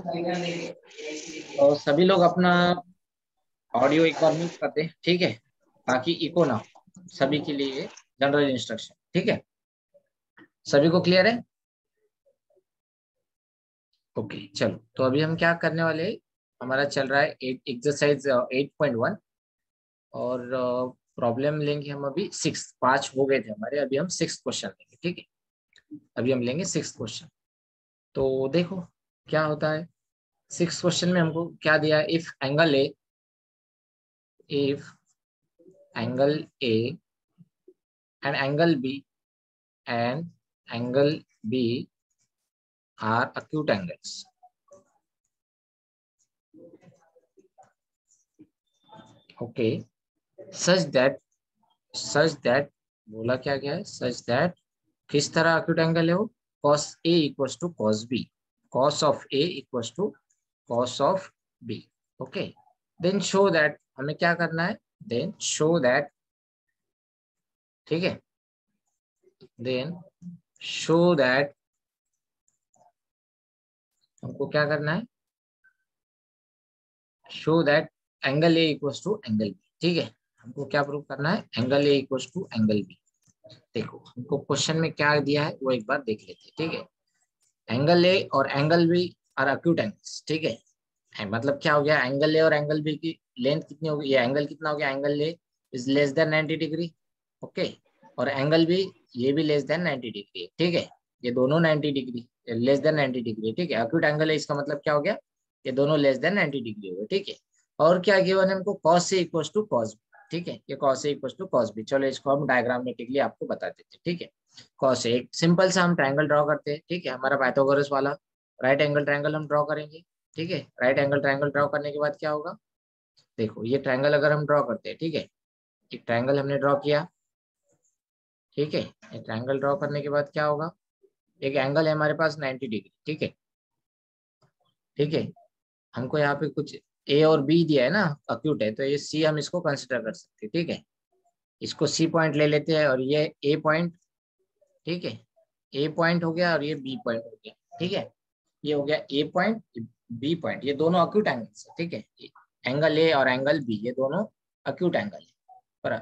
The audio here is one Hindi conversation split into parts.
तो सभी लोग अपना ऑडियो एक बार म्यूट कर दें, ठीक है, ताकि इको ना हो। सभी के लिए जनरल इंस्ट्रक्शन, ठीक है। सभी को क्लियर है? ओके, चलो तो अभी हम क्या करने वाले हैं, हमारा चल रहा है एक्सरसाइज 8.1 और प्रॉब्लम लेंगे हम अभी 6। 5 हो गए थे हमारे, अभी हम 6 क्वेश्चन लेंगे, ठीक है। अभी हम लेंगे 6 क्वेश्चन। तो देखो क्या होता है। 6 क्वेश्चन में हमको क्या दिया है, if angle A and angle B are acute angles, okay, such that बोला क्या गया है, सच दैट किस तरह acute एंगल है वो, cos A equals to cos B, cos of A equals to cos of B, okay. Then show that, हमें क्या करना है, देन शो दैट, ठीक है, देन शो दैट हमको क्या करना है, show that angle A equals to angle B, ठीक है। हमको क्या प्रूव करना है, angle A equals to angle B. देखो हमको क्वेश्चन में क्या दिया है वो एक बार देख लेते हैं, ठीक है। एंगल ए और angle B are acute angles, ठीक है। मतलब क्या हो गया, एंगल ए और एंगल बी की लेंथ कितनी होगी, ये एंगल कितना हो गया, angle A is less than 90 degree, okay. और एंगल बी, ये भी लेस देन 90 डिग्री, ठीक है। ये दोनों 90 डिग्री, लेस देन 90 डिग्री, ठीक है। अक्यूट एंगल है, इसका मतलब क्या हो गया, ये दोनों लेस देन 90 डिग्री हो गए, ठीक है। और क्या गिवन है हमको, cos से इक्वल्स टू cos b, ठीक है। ये cos से इक्वल्स टू cos b, चलो इसको हम डायग्रामेटिकली आपको बता देते हैं, ठीक है। cos से एक सिंपल सा हम ट्रायंगल ड्रॉ करते हैं, ठीक है, हमारा पाइथागोरस वाला राइट एंगल ट्रायंगल हम ड्रॉ करेंगे, ठीक है। राइट एंगल ट्रायंगल ड्रॉ करने के बाद क्या होगा, देखो ये ट्रायंगल अगर हम ड्रॉ करते हैं, ठीक है, एक ट्रायंगल हमने ड्रॉ किया, ठीक है। एक ट्रायंगल ड्रॉ करने के बाद क्या होगा, एक एंगल है हमारे पास 90 डिग्री, ठीक है, ठीक है। हमको यहाँ पे कुछ ए और बी दिया है ना, अक्यूट है, तो ये सी हम इसको कंसिडर कर सकते हैं, ठीक है। इसको सी पॉइंट ले लेते हैं और ये ए पॉइंट, ठीक है। ए पॉइंट हो गया और ये बी पॉइंट हो गया, ठीक है। ये हो गया ए पॉइंट, बी पॉइंट, ये दोनों अक्यूट एंगल्स है, ठीक है। एंगल ए और एंगल बी ये दोनों अक्यूट एंगल है। पर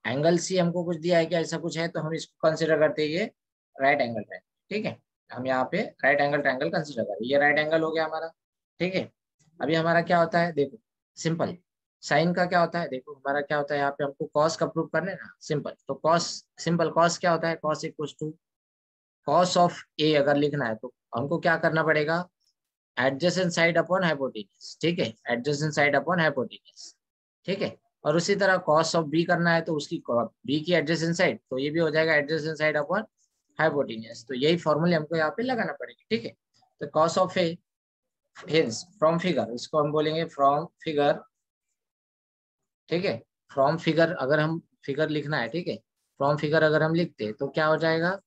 एंगल सी हमको कुछ दिया है क्या, ऐसा कुछ है, तो हम इसको कंसिडर करते हैं ये राइट एंगल ट्रायंगल, ठीक है। हम यहाँ पे राइट एंगल ट्रायंगल कंसिडर करें, ये राइट एंगल हो गया हमारा, ठीक है। अभी हमारा क्या होता है, देखो सिंपल, साइन का क्या होता है, देखो हमारा क्या होता है, यहाँ पे हमको कॉस का प्रूव करना है ना, सिंपल। तो कॉस, सिंपल कॉस क्या होता है, cos equals to cos of A, अगर लिखना है तो हमको क्या करना पड़ेगा, एडजेसेंट साइड अपॉन हाइपोटेन्यूज, ठीक है, एडजेसेंट साइड अपॉन हाइपोटेन्यूज, ठीक है। और उसी तरह कॉस ऑफ बी करना है तो उसकी बी की एडजेसेंट साइड, तो ये भी हो जाएगा एडजेसेंट साइड अपॉन हाइपोटेन्यूज। तो यही फॉर्मूले हमको यहाँ पे लगाना पड़ेगा, ठीक है। तो cos of A, hints from figure, इसको हम बोलेंगे फ्रॉम फिगर, ठीक है। फ्रॉम फिगर अगर हम फिगर लिखना है, ठीक है, फ्रॉम फिगर अगर हम लिखते हैं तो क्या हो जाएगा,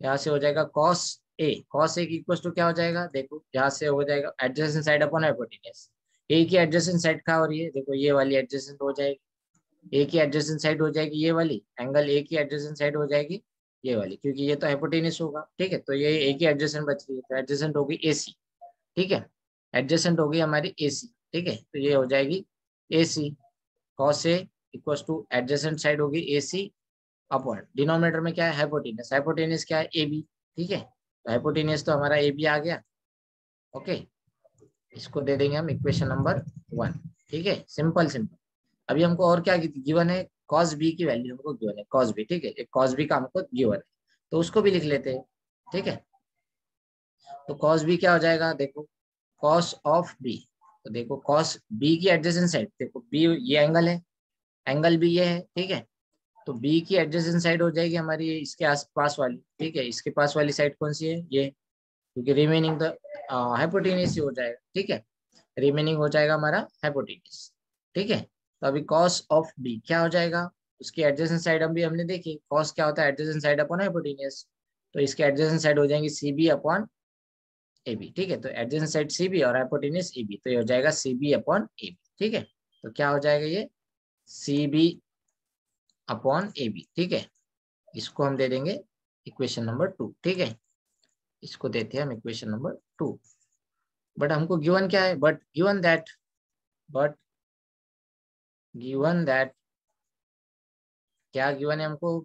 यहाँ से हो जाएगा कॉस ए की इक्वल टू क्या हो जाएगा, देखो यहाँ से हो जाएगा एडजेसेंट साइड अपॉन हाइपोटेन्यूज। ए की एडजेसेंट साइड क्या हो रही है, देखो ये वाली एडजेसेंट हो जाएगी, ए की एडजेसेंट साइड हो जाएगी ये वाली, एंगल ए की एडजेसेंट साइड हो जाएगी ये वाली, क्योंकि ये तो हाइपोटेन्यूज होगा, ठीक है। तो ये ए की एडजेसेंट बच रही है, तो एडजेसेंट होगी ए सी, ठीक है। एडजेसेंट होगी हमारी ए सी, ठीक है। तो ये हो जाएगी ए सी, cos A equal two adjacent side होगी ए सी अपॉन डिनोमिनेटर में क्या है, हाइपोटेन्यूज, हाइपोटेन्यूज क्या है ए बी, ठीक है। तो हाइपोटेन्यूज तो हमारा ए बी आ गया, ओके। इसको दे देंगे हम इक्वेशन नंबर 1, ठीक है, सिंपल सिंपल। अभी हमको और क्या गिवन है, कॉस बी की वैल्यू हमको गिवन है, कॉस बी, ठीक है, एक कॉस बी का हमको गिवन है, तो उसको भी लिख लेते हैं, ठीक है। तो कॉस बी क्या हो जाएगा, देखो कॉस ऑफ बी, तो देखो कॉस बी की एडजेसेंट साइड, देखो बी ये एंगल है, एंगल भी ये है, ठीक है। तो बी की एडजेसेंट साइड हो जाएगी हमारी इसके आस पास वाली, ठीक है। इसके पास वाली साइड कौन सी है, ये, क्योंकि रिमेनिंग तो हाइपोटेन्यूस ही हो जाएगा, ठीक है। रिमेनिंग हो जाएगा हमारा हाइपोटेन्यूस, ठीक है। तो अभी कॉस ऑफ बी क्या हो जाएगा, उसकी एडजेसेंट साइड हम भी हमने देखी, कॉस क्या होता है, एडजेसेंट साइड अपॉन हाइपोटेन्यूस। तो इसके एडजेसेंट साइड हो जाएंगी C B upon A B, ठीक है। तो एडजेसेंट साइड सी बी और हाइपोटेन्यूस ए बी, तो ये हो जाएगा C B upon A B, ठीक है। तो क्या हो जाएगा ये C B upon A B, ठीक है। इसको हम दे देंगे इक्वेशन नंबर 2, ठीक है। इसको देते हैं हम इक्वेशन नंबर 2, बट हमको गिवन क्या है, बट गिवन दैट क्या गिवन है हमको,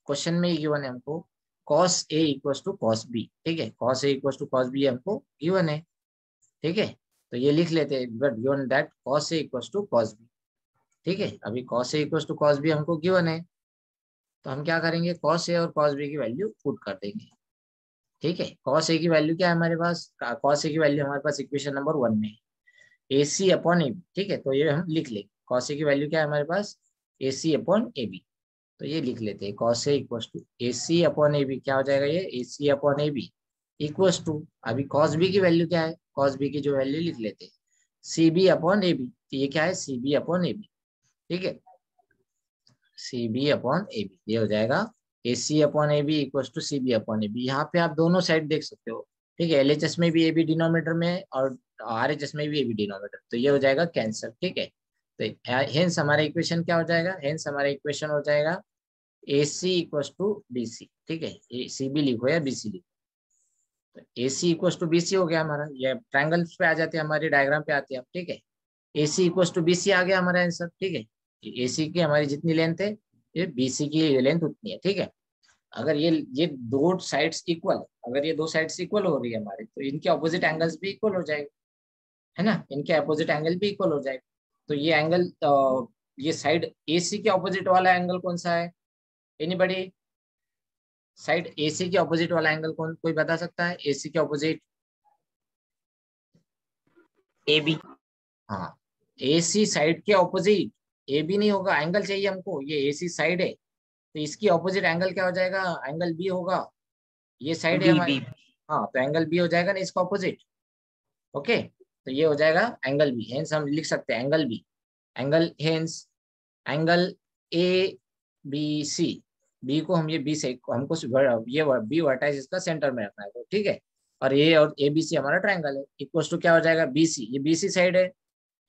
क्वेश्चन में ही गिवन है हमको cos A equals to cos B, ठीक है, cos A equals to cos B हमको गिवन है, ठीक है। तो ये लिख लेते हैं, but given that cos A equals to cos B, ठीक है। अभी cos A equals to cos B हमको गिवन है, तो हम क्या करेंगे, cos A और cos B की वैल्यू पुट कर देंगे, ठीक है। cos A की वैल्यू क्या है हमारे पास, cos A की वैल्यू हमारे पास इक्वेशन नंबर 1 में है, AC अपॉन AB, ठीक है। तो ये हम लिख लेंगे, cos A की वैल्यू क्या है हमारे पास, AC अपॉन AB। तो ये लिख लेते हैं, cos A equals to AC upon AB, क्या हो जाएगा ये, AC upon AB equals to, अभी cos B की वैल्यू क्या है, cos B की जो वैल्यू लिख लेते हैं CB अपॉन AB, तो ये क्या है CB अपॉन AB, ठीक है, CB अपॉन AB, ये हो जाएगा AC upon AB equals to CB upon AB। यहाँ पे आप दोनों साइड देख सकते हो, ठीक है, LHS में भी AB डिनोमिनेटर में है और RHS में भी AB डिनोमिनेटर, तो ये हो जाएगा कैंसर, ठीक है। तो हेंस हमारा इक्वेशन क्या हो जाएगा, हेंस हमारा इक्वेशन हो जाएगा AC इक्वल्स टू BC, ठीक है, CB लिखो या BC लिखो, तो AC इक्वल्स टू BC हो गया हमारा, ये ट्रायंगल्स पे आ जाते हैं, हमारे डायग्राम पे आते हैं, ठीक है। AC इक्वल्स टू BC आ गया हमारा आंसर, ठीक है। AC की हमारी जितनी लेंथ है, ये BC की लेंथ उतनी है, ठीक है। अगर ये दो साइड्स इक्वल, अगर ये दो साइड्स इक्वल हो रही है हमारे, तो इनके ऑपोजिट एंगल्स भी इक्वल हो जाएंगे, है ना, इनके अपोजिट एंगल भी इक्वल हो जाएगा। तो ये एंगल, ये साइड AC के ऑपोजिट वाला एंगल कौन सा है, एनीबॉडी, साइड AC के ऑपोजिट वाला एंगल कौन, कोई बता सकता है, AC के ऑपोजिट, AB। हाँ, AC साइड के ऑपोजिट, AB नहीं होगा, एंगल चाहिए हमको, ये AC साइड है, तो इसकी ऑपोजिट एंगल क्या हो जाएगा, एंगल B होगा, ये साइड है B हमारी, B। हाँ, तो एंगल B हो जाएगा ना इसका ऑपोजिट, ओके। तो ये हो जाएगा एंगल B, हेंस हम लिख सकते हैं angle B, angle hence angle ABC, B को हम ये बी से हमको ये बी वर्टाइज इसका सेंटर में रखना है, तो ठीक है। और ये और ABC हमारा ट्रायंगल है, इक्वल टू क्या हो जाएगा BC, ये BC साइड है,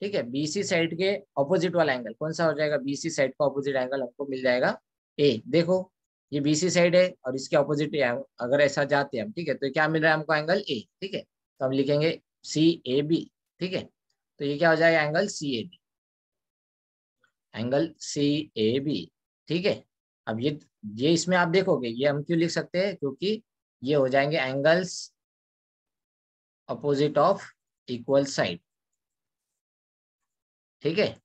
ठीक है। BC साइड के ऑपोजिट वाला एंगल कौन सा हो जाएगा, BC साइड का ऑपोजिट एंगल हमको मिल जाएगा A, देखो ये BC साइड है और इसके ऑपोजिट अगर ऐसा जाते हैं हम, ठीक है, तो क्या मिल रहा है हमको, एंगल A, ठीक है। तो हम लिखेंगे CAB, ठीक है। तो ये क्या हो जाएगा, एंगल CAB, एंगल CAB, ठीक है। अब ये इसमें आप देखोगे, ये हम क्यों लिख सकते हैं, क्योंकि ये हो जाएंगे angles opposite of equal side, ठीक है,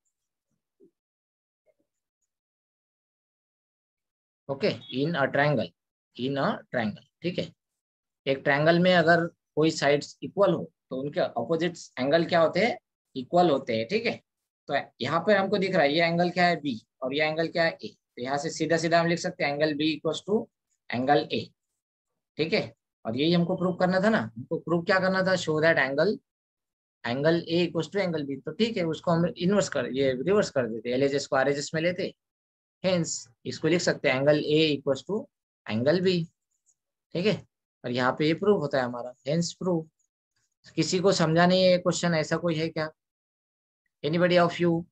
okay, in a triangle, in a triangle, ठीक है। एक ट्रायंगल में अगर कोई साइड्स इक्वल हो तो उनके अपोजिट एंगल क्या होते हैं, इक्वल होते हैं, ठीक है। तो यहाँ पर हमको दिख रहा है ये एंगल क्या है B और ये एंगल क्या है A, तो यहाँ से सीधा सीधा हम लिख सकते हैं angle B equal to angle A, ठीक है। और यही हमको प्रूव करना था ना, हमको प्रूव क्या करना था, show that angle angle A equal to angle B, तो ठीक है, उसको हम इनवर्स कर, ये रिवर्स कर देते, LHS को RHS में लेते, हेंस इसको लिख सकते हैं angle A equal to angle B, ठीक है। और यहाँ पे ये प्रूव होता है हमारा, हेंस प्रूव। किसी को समझा नहीं है ये क्वेश्चन, ऐसा कोई है क्या, एनीबॉडी ऑफ यू,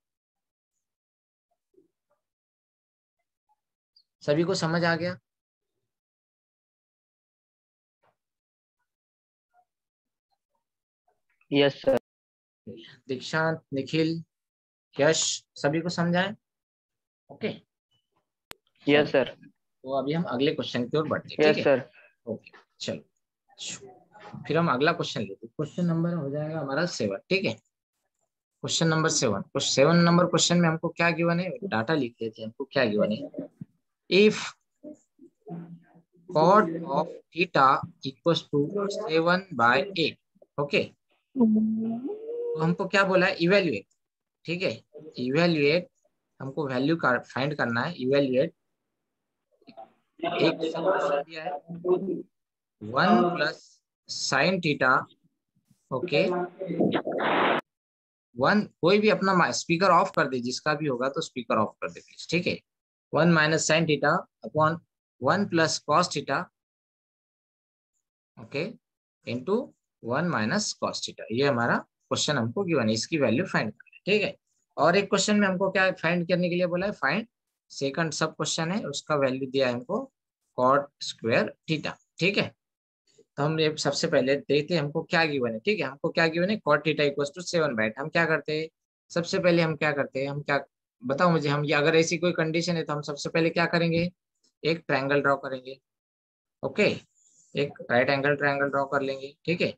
सभी को समझ आ गया, यस सर। दीक्षांत, निखिल, यश, सभी को समझाए, ओके। यस चलो, सर। तो अभी हम अगले क्वेश्चन की ओर बढ़ते हैं, ठीक यस है, सर। ओके। चलो, फिर हम अगला क्वेश्चन लेते हैं, क्वेश्चन नंबर हो जाएगा हमारा 7, ठीक है। क्वेश्चन नंबर 7, 7 नंबर क्वेश्चन में हमको क्या गिवन है, डाटा लिख लेते हैं, हमको क्या गिवन है, if cot of theta equals to 7/8, okay. तो हमको क्या बोला है, इवेल्युएट, ठीक है, इवेल्युएट, हमको वैल्यू फाइंड करना है, इवेल्युएट, एक सब क्वेश्चन दिया है 1 + sin θ, ओके, 1, कोई भी अपना स्पीकर ऑफ कर दे, जिसका भी होगा तो स्पीकर ऑफ कर दे प्लीज, ठीक है। 1 - sin θ upon 1 + cos θ, okay, into 1 - cos θ, ये हमारा क्वेश्चन हमको गिवन है, इसकी वैल्यू फाइंड करना है, ठीक है। और एक क्वेश्चन में हमको क्या फाइंड करने के लिए बोला है, फाइंड सेकंड सब क्वेश्चन है, उसका वैल्यू दिया है हमको cot² θ, ठीक है। तो हम ये सबसे पहले देखते हैं हमको क्या गिवन है। ठीक है, हमको क्या गिवन है, cot थीटा इक्वल टू 7/8। हम क्या करते हैं, सबसे पहले हम क्या करते हैं, हम क्या, बताओ मुझे, हम ये अगर ऐसी कोई कंडीशन है तो हम सबसे पहले क्या करेंगे, एक ट्रायंगल ड्रॉ करेंगे। ओके, एक राइट एंगल ट्रायंगल ड्रॉ कर लेंगे। ठीक है,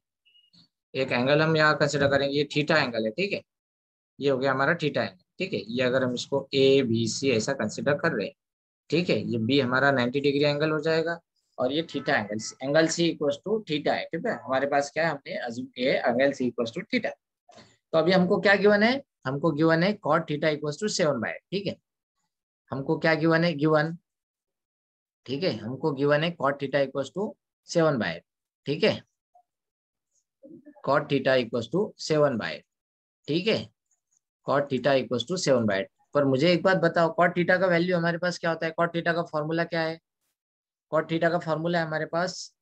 एक एंगल हम यहाँ कंसिडर करेंगे, ये थीटा एंगल है। ठीक है, ये हो गया हमारा थीटा एंगल। ठीक है, ये अगर हम इसको ए बी सी ऐसा कंसिडर कर रहे हैं, ठीक है, ये बी हमारा 90 डिग्री एंगल हो जाएगा, और ये theta angle, angle C equal to theta है। ठीक है, हमारे पास क्या है, हमने अज्यूम किया है angle C equal to theta. तो अभी हमको क्या गिवन है, हमको गिवन है कॉट थीटा इक्वल टू 7/8। ठीक है, हमको क्या गिवन है, गिवन, ठीक है, हमको गिवन है कॉट थीटा इक्वल टू 7/8। ठीक है, कॉट थीटा इक्वल टू 7/8। ठीक है, कॉट थीटा इक्वल टू 7/8। पर मुझे एक बात बताओ, कॉट थीटा का वैल्यू हमारे पास क्या होता है, कॉट थीटा का फॉर्मूला क्या है, कॉट थीटा का फॉर्मूला है हमारे पास,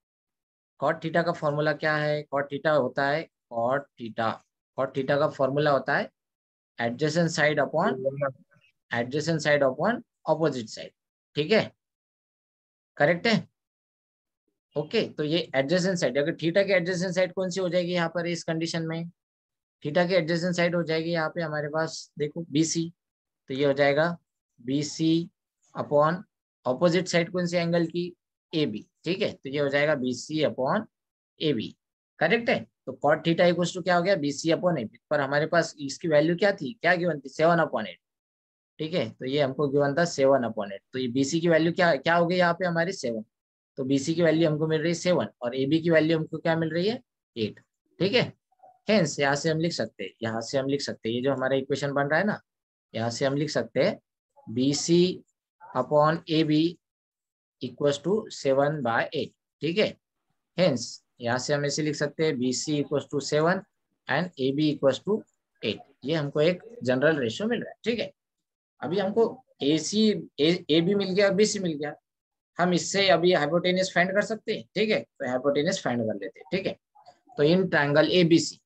कॉट थीटा का फॉर्मूला क्या है, कॉट थीटा होता है, कॉट थीटा का फॉर्मूला होता है adjacent side upon, adjacent side upon opposite side. ठीक है, करेक्ट है। ओके, तो ये एडजेसेंट साइड, अगर थीटा की एडजेसेंट साइड कौन सी हो जाएगी यहाँ पर इस कंडीशन में, थीटा की एडजेसेंट साइड हो जाएगी यहाँ पे हमारे पास, देखो बीसी, तो ये हो जाएगा बीसी अपॉन ऑपोजिट साइड कौन सी एंगल की, ए बी। ठीक है, तो ये हो जाएगा BC upon A B, correct है। तो कॉट थीटा इक्वल टू क्या हो गया, बीसी अपॉन ए बी, पर हमारे पास इसकी वैल्यू क्या थी, क्या गिवन थी, 7/8। ठीक है, तो ये हमको गिवन था 7/8, तो ये बीसी की वैल्यू क्या क्या हो गई यहाँ पे हमारी 7। तो बीसी की वैल्यू हमको मिल रही है 7, और ए बी की वैल्यू हमको क्या मिल रही है, 8। ठीक है, हेंस यहाँ से हम लिख सकते हैं, यहाँ से हम लिख सकते हैं, ये जो हमारा इक्वेशन बन रहा है ना, यहाँ से हम लिख सकते हैं B C upon A B equal to 7/8। ठीक है, हेंस यहाँ से हम ऐसे लिख सकते हैं B C equal to 7 and A B equal to 8। ये हमको एक जनरल रेशियो मिल रहा है। ठीक है, अभी हमको ए सी ए बी मिल गया, बी सी मिल गया, हम इससे अभी हाइपोटेनस फाइंड कर सकते हैं। ठीक है, तो हाइपोटेनस फाइंड कर लेते हैं। ठीक है, तो इन ट्रायंगल ए बी सी,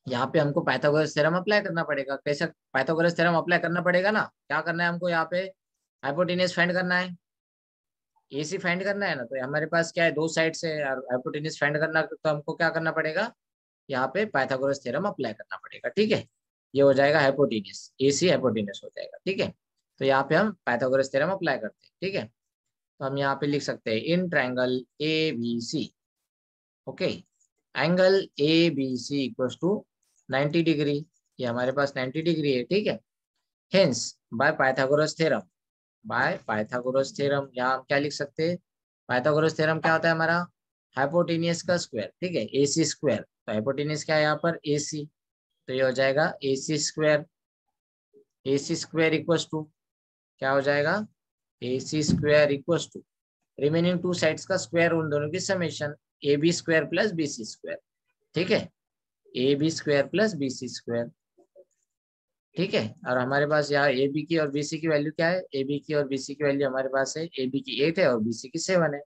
यहाँ पे हमको पाइथागोरस थ्योरम अप्लाई करना पड़ेगा। कैसे पाइथागोरस थ्योरम अप्लाई करना पड़ेगा ना, क्या करना है हमको, यहाँ पे हाइपोटेनस फाइंड करना है, एसी फाइंड करना है ना, तो हमारे पास क्या है, दो साइड से हाइपोटेनस फाइंड करना, तो हमको क्या करना पड़ेगा, यहाँ पे पाइथागोरस थ्योरम अप्लाई करना पड़ेगा। ठीक है, ये हो जाएगा हाइपोटेनस, एसी हाइपोटेनस हो जाएगा। ठीक है, तो यहाँ पे हम पाइथागोरस थ्योरम अप्लाई करते हैं। ठीक है, तो हम यहाँ पे लिख सकते हैं in triangle A B C, okay, angle A B C equal to 90 degree, ये हमारे पास 90 डिग्री है। ठीक है, hence by Pythagoras theorem, by Pythagoras theorem यहाँ हम क्या लिख सकते हैं, पाइथागोरस थ्योरम क्या होता है हमारा, हाइपोटेनियस का स्क्वायर। ठीक है, ए सी स्क्वायर, तो हाइपोटेनियस क्या है यहाँ पर, ए सी, तो ये हो जाएगा A C square, A C square equal to क्या हो जाएगा, A C square equal to remaining two sides का स्क्वायर, उन दोनों की summation, A B square plus B C square. ठीक है, A B square plus B C square. ठीक है, और हमारे पास यहाँ ए बी की और बी सी की वैल्यू क्या है, ए बी की और बी सी की वैल्यू हमारे पास है, ए बी की 8 है और बी सी की 7 है।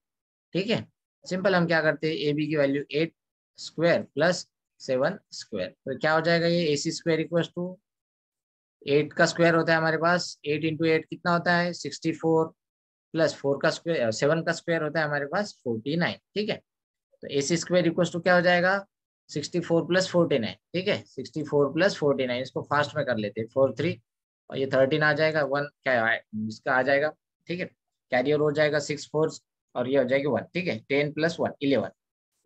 ठीक है, सिंपल, हम क्या करते हैं, ए बी की वैल्यू 8 स्क्वायर प्लस 7 स्क्वायर, तो क्या हो जाएगा, ये ए सी स्क्वायर इक्वल टू 8 का स्क्वायर होता है हमारे पास, 8 इंटू 8 कितना होता है, 64, प्लस 4 का स्क्वायर, 7 का स्क्वायर होता है हमारे पास 49। ठीक है, तो ए सी स्क्वायर इक्वल टू क्या हो जाएगा, 64 प्लस 49। ठीक है, 64 प्लस 49, इसको फास्ट में कर लेते हैं, 4 3, और ये 13 आ जाएगा, 1 क्या है इसका आ जाएगा। ठीक है, कैरियर हो जाएगा 6 4, और ये हो जाएगी 1। ठीक है, 10 प्लस 1 11,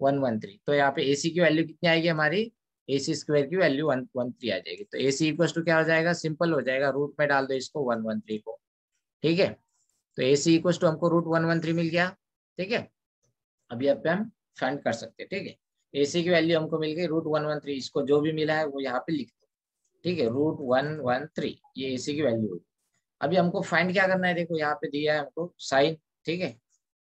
113। तो यहाँ पे एसी की वैल्यू कितनी आएगी हमारी, ए सी स्क्वायर की वैल्यू 113 आ जाएगी। तो ए सी इक्वल टू क्या हो जाएगा, सिंपल हो जाएगा, रूट में डाल दो इसको 113 को। ठीक है, तो ए सी इक्वल टू हमको रूट 113 मिल गया। ठीक है, अभी यहाँ पे हम फाइंड कर सकते हैं। ठीक है, एसी की वैल्यू हमको मिल गई रूट 113, इसको जो भी मिला है वो यहाँ पे लिख दो। ठीक है, रूट 113 ये एसी की वैल्यू होगी। अभी हमको फाइंड क्या करना है, देखो यहाँ पे दिया है हमको साइन। ठीक है,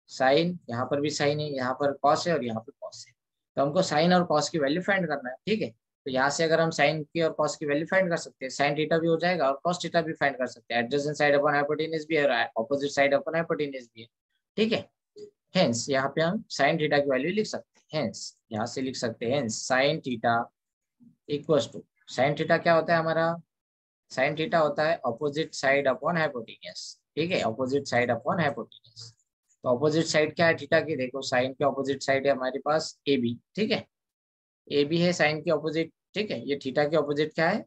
साइन, यहाँ पर भी साइन है, यहाँ पर कॉस है और यहाँ पर कॉस है, तो हमको साइन और कॉस की वैल्यू फाइंड करना है। ठीक है, तो यहाँ से अगर हम साइन की और कॉस की वैल्यू फाइंड कर सकते हैं, साइन थीटा भी हो जाएगा और कॉस थीटा भी फाइंड कर सकते हैं, एडजेसेंट साइड अपॉन हाइपोटेनस भी है, ऑपोजिट साइड अपॉन हाइपोटेनस भी है। ठीक है, हेंस यहाँ पे हम साइन थीटा की वैल्यू लिख सकते हैं, हेंस यहाँ से लिख सकते हैं hence sine theta equals to, sine theta क्या होता है हमारा, साइन थीटा होता है ऑपोजिट साइड अपॉन हाइपोटेनस। ठीक है, ऑपोजिट साइड अपॉन हाइपोटेनस। तो ऑपोजिट साइड क्या है थीटा की, देखो साइन के ऑपोजिट साइड है हमारे पास ए बी, ठीक है, ए बी है साइन के ऑपोजिट, ठीक है, ये थीटा के ऑपोजिट क्या है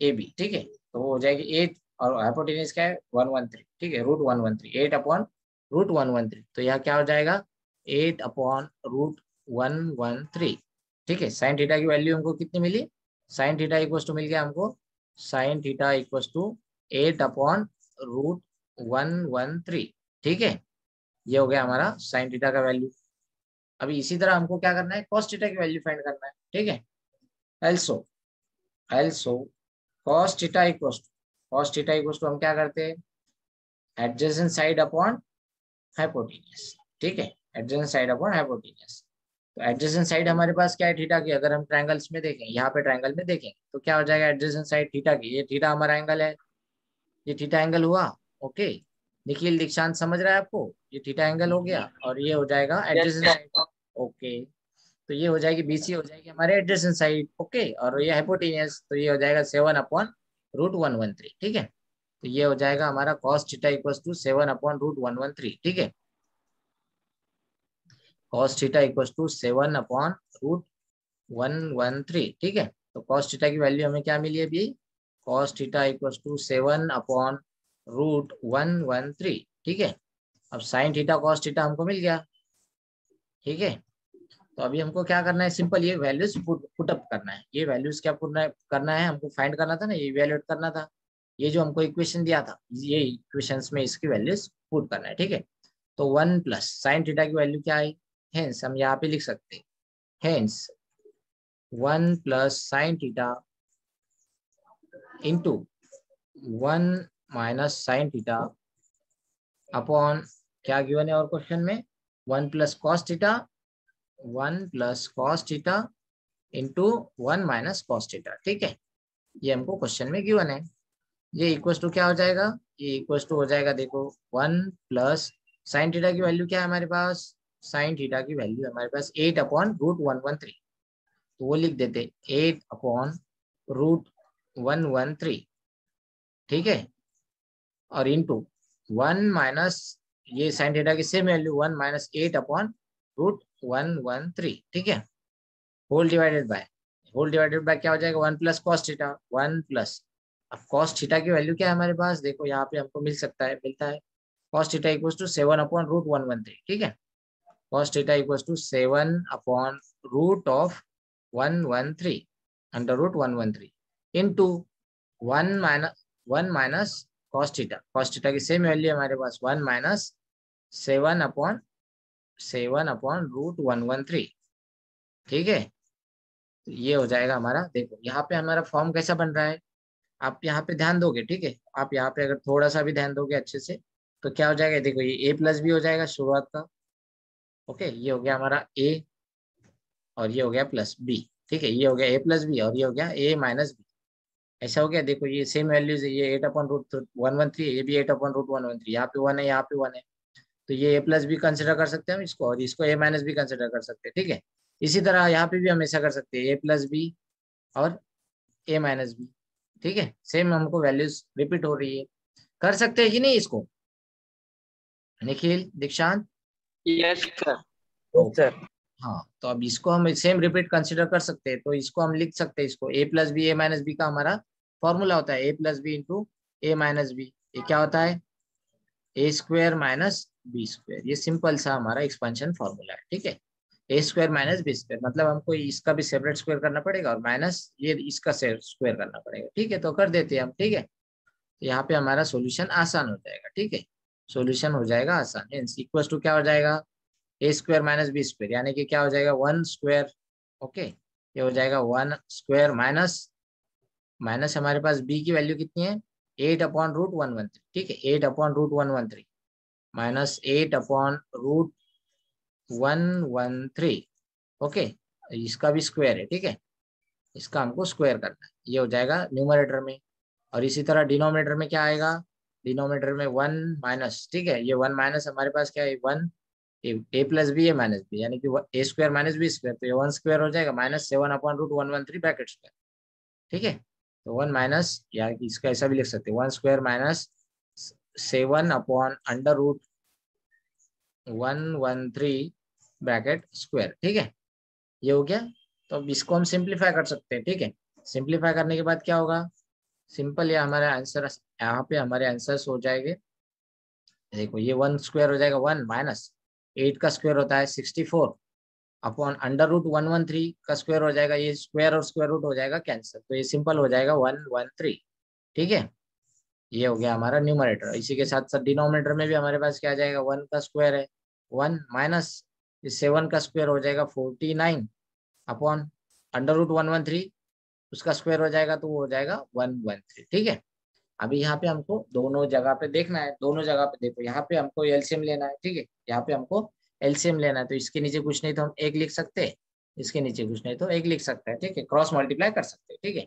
ए बी, ठीक है, तो वो हो जाएगी 8 और हाइपोटेन्यूज क्या है 113, ठीक है, √113, 8 अपॉन √113, तो यहाँ क्या हो जाएगा 8 अपॉन √113, ठीक है। साइन थीटा की वैल्यू हमको कितनी मिली, साइन थीटा इक्वल टू मिल गया हमको, sine theta equal to 8 upon √113, ठीक है, ये हो गया हमारा साइन थीटा का वैल्यू। अभी इसी तरह हमको क्या करना है, कॉस थीटा की वैल्यू फाइंड करना है, ठीक है। Also also cos theta equal to हम क्या करते हैं, एडजेसेंट साइड अपॉन हाइपोटेन्यूज, ठीक है, एडजेसेंट साइड अपॉन हाइपोटेन्यूज। तो एडजेसेंट साइड हमारे पास क्या है थीटा की, अगर हम ट्रायंगल्स में देखें, यहाँ पे ट्रायंगल में देखें तो क्या हो जाएगा एडजेसेंट साइड थीटा की, ये थीटा हमारा एंगल है, ये थीटा एंगल हुआ, ओके। निखिल दीक्षांत समझ रहा है आपको, ये थीटा एंगल हो गया और ये हो जाएगा yes adjacent sir. Side, okay. तो ये हो जाएगी बीसी, हो जाएगी हमारे एडजेसेंट साइड, ओके, और ये हाइपोटेन्यूज, तो ये हो जाएगा 7 अपॉन √113, ठीक है। तो ये हो जाएगा हमारा cos theta equal to 7 upon √113, ठीक है, cos theta equal to 7 upon √113, ठीक है। तो कॉस थीटा की वैल्यू हमें क्या मिली अभी, cos theta equal to 7 upon √113, ठीक है। अब साइन थीटा कॉस थीटा हमको मिल गया, ठीक है। तो अभी हमको क्या करना है, सिंपल ये वैल्यूज पुट अप करना है, ये वैल्यूज क्या करना है हमको, फाइंड करना था ना, ये इवैल्यूएट करना था, ये जो हमको इक्वेशन दिया था, ये इक्वेशंस में इसकी वैल्यूज पुट करना है, ठीक है। तो 1 प्लस साइन थीटा की वैल्यू क्या आई, हेंस हम यहाँ पे लिख सकते हैं, hence 1 plus sine theta into 1 minus sine theta upon क्या गिवन है और क्वेश्चन में 1 plus cos theta, 1 plus cos theta into 1 minus cos theta, ठीक है, ये हमको क्वेश्चन में गिवन है। ये इक्वल टू क्या हो जाएगा, ये इक्वल टू हो जाएगा देखो 1 प्लस साइन थीटा की वैल्यू क्या है हमारे पास, साइन थीटा की वैल्यू हमारे पास 8 अपॉन √113, तो वो लिख देते 8 अपॉन √113, ठीक है, और इंटू 1 माइनस ये साइन थीटा की सेम वैल्यू 1 माइनस 8 अपॉन √113, ठीक है, होल डिवाइडेड बाय क्या हो जाएगा 1 प्लस कॉस थीटा, 1 प्लस, अब कॉस थीटा की वैल्यू क्या है हमारे पास, देखो यहाँ पे हमको मिलता है cos theta equal to 7 upon √113, ठीक है, cos theta equal to 7 upon root of 113 under root 113 into 1 minus cos theta की सेम वैल्यू हमारे पास 1 माइनस 7 अपॉन √113, ठीक है। तो ये हो जाएगा हमारा, देखो यहाँ पे हमारा फॉर्म कैसा बन रहा है, आप यहाँ पे ध्यान दोगे, ठीक है, आप यहाँ पे अगर थोड़ा सा भी ध्यान दोगे अच्छे से तो क्या हो जाएगा, देखो ये a प्लस बी हो जाएगा शुरुआत का, ओके, ये हो गया हमारा a और ये हो गया प्लस बी, ठीक है, ये हो गया a प्लस बी और ये हो गया a माइनस बी, ऐसा हो गया। देखो ये सेम वैल्यूज है, ये 8 अपॉन √113 है, ये भी 8 अपॉन √113, यहाँ पे 1 है, यहाँ पे 1 है, तो ये a प्लस बी कंसिडर कर सकते हैं हम इसको, और इसको a माइनस बी कंसिडर कर सकते हैं, ठीक है। इसी तरह यहाँ पे भी हम ऐसा कर सकते हैं a प्लस बी और a माइनस बी, ठीक है, सेम हमको वैल्यूज रिपीट हो रही है, कर सकते हैं कि नहीं इसको, निखिल दीक्षांत, yes sir. Yes okay. Sir. हाँ, तो अब इसको हम सेम रिपीट कंसिडर कर सकते हैं, तो इसको हम लिख सकते हैं, इसको a plus B a minus B का हमारा फॉर्मूला होता है a plus B into a minus B, ये क्या होता है a square minus B square, ये सिंपल सा हमारा एक्सपेंशन फॉर्मूला है, ठीक है, a square minus B square, मतलब हमको इसका भी सेपरेट स्क्वायर करना पड़ेगा और माइनस ये इसका स्क्वायर करना पड़ेगा, ठीक है, तो कर देते हैं हम, ठीक है। तो यहाँ पे हमारा सॉल्यूशन आसान हो जाएगा, ठीक है, सॉल्यूशन हो जाएगा आसान, इक्वल टू क्या हो जाएगा a square minus B square, यानी कि क्या हो जाएगा 1 स्क्वायर, ओके, ये हो जाएगा 1 स्क्वायर माइनस माइनस हमारे पास b की वैल्यू कितनी है 8 अपॉन √113, ठीक है, 8 अपॉन √113 माइनस 8 अपॉन √113, ओके, इसका भी स्क्वायर है, ठीक है, इसका हमको स्क्वायर करना है, ये हो जाएगा न्यूमरेटर में, और इसी तरह डिनोमिनेटर में क्या आएगा, डिनोमिनेटर में 1 माइनस, ठीक है, ये 1 माइनस हमारे पास क्या है 1, ए प्लस बी ए माइनस बी, यानी कि ए स्क्वायर माइनस बी स्क्वायर, तो ये 1 स्क्वायर हो जाएगा माइनस 7 अपॉन √113 ब्रैकेट स्क्वायर, ठीक है। तो 1 माइनस, या इसका ऐसा भी लिख सकते हैं 1 square minus 7 upon under root 113 bracket square, ठीक है, ये हो गया। तो अब इसको हम सिंप्लीफाई कर सकते हैं, ठीक है। सिंप्लीफाई करने के बाद क्या होगा, सिंपल, ये हमारे आंसर, यहाँ पे हमारे आंसर्स हो जाएंगे। देखो ये 1 स्क्वायर हो जाएगा 1 माइनस 8 का स्क्वायर होता है 64 अपॉन अंडर रूट 113 का स्क्वायर हो जाएगा, ये स्क्वायर और स्क्वायर रूट हो जाएगा कैंसिल, तो ये सिंपल हो जाएगा 113, ठीक है। ये हो गया हमारा न्यूमरेटर। इसी के साथ साथ डिनोमिनेटर में भी हमारे पास क्या आ जाएगा, 1 का स्क्वायर है 1 माइनस 7 का स्क्वायर हो जाएगा 49 अपॉन अंडर रूट 113, उसका स्क्वायर हो जाएगा तो वो हो जाएगा 113, ठीक है। अभी यहाँ पे हमको दोनों जगह पे देखना है, दोनों जगह पे देखो, यहाँ पे हमको एलसीएम लेना है, ठीक है, यहाँ पे हमको एलसीएम लेना है, तो इसके नीचे कुछ नहीं तो हम एक लिख सकते हैं, इसके नीचे कुछ नहीं तो एक लिख सकते हैं, ठीक है, क्रॉस मल्टीप्लाई कर सकते हैं, ठीक है।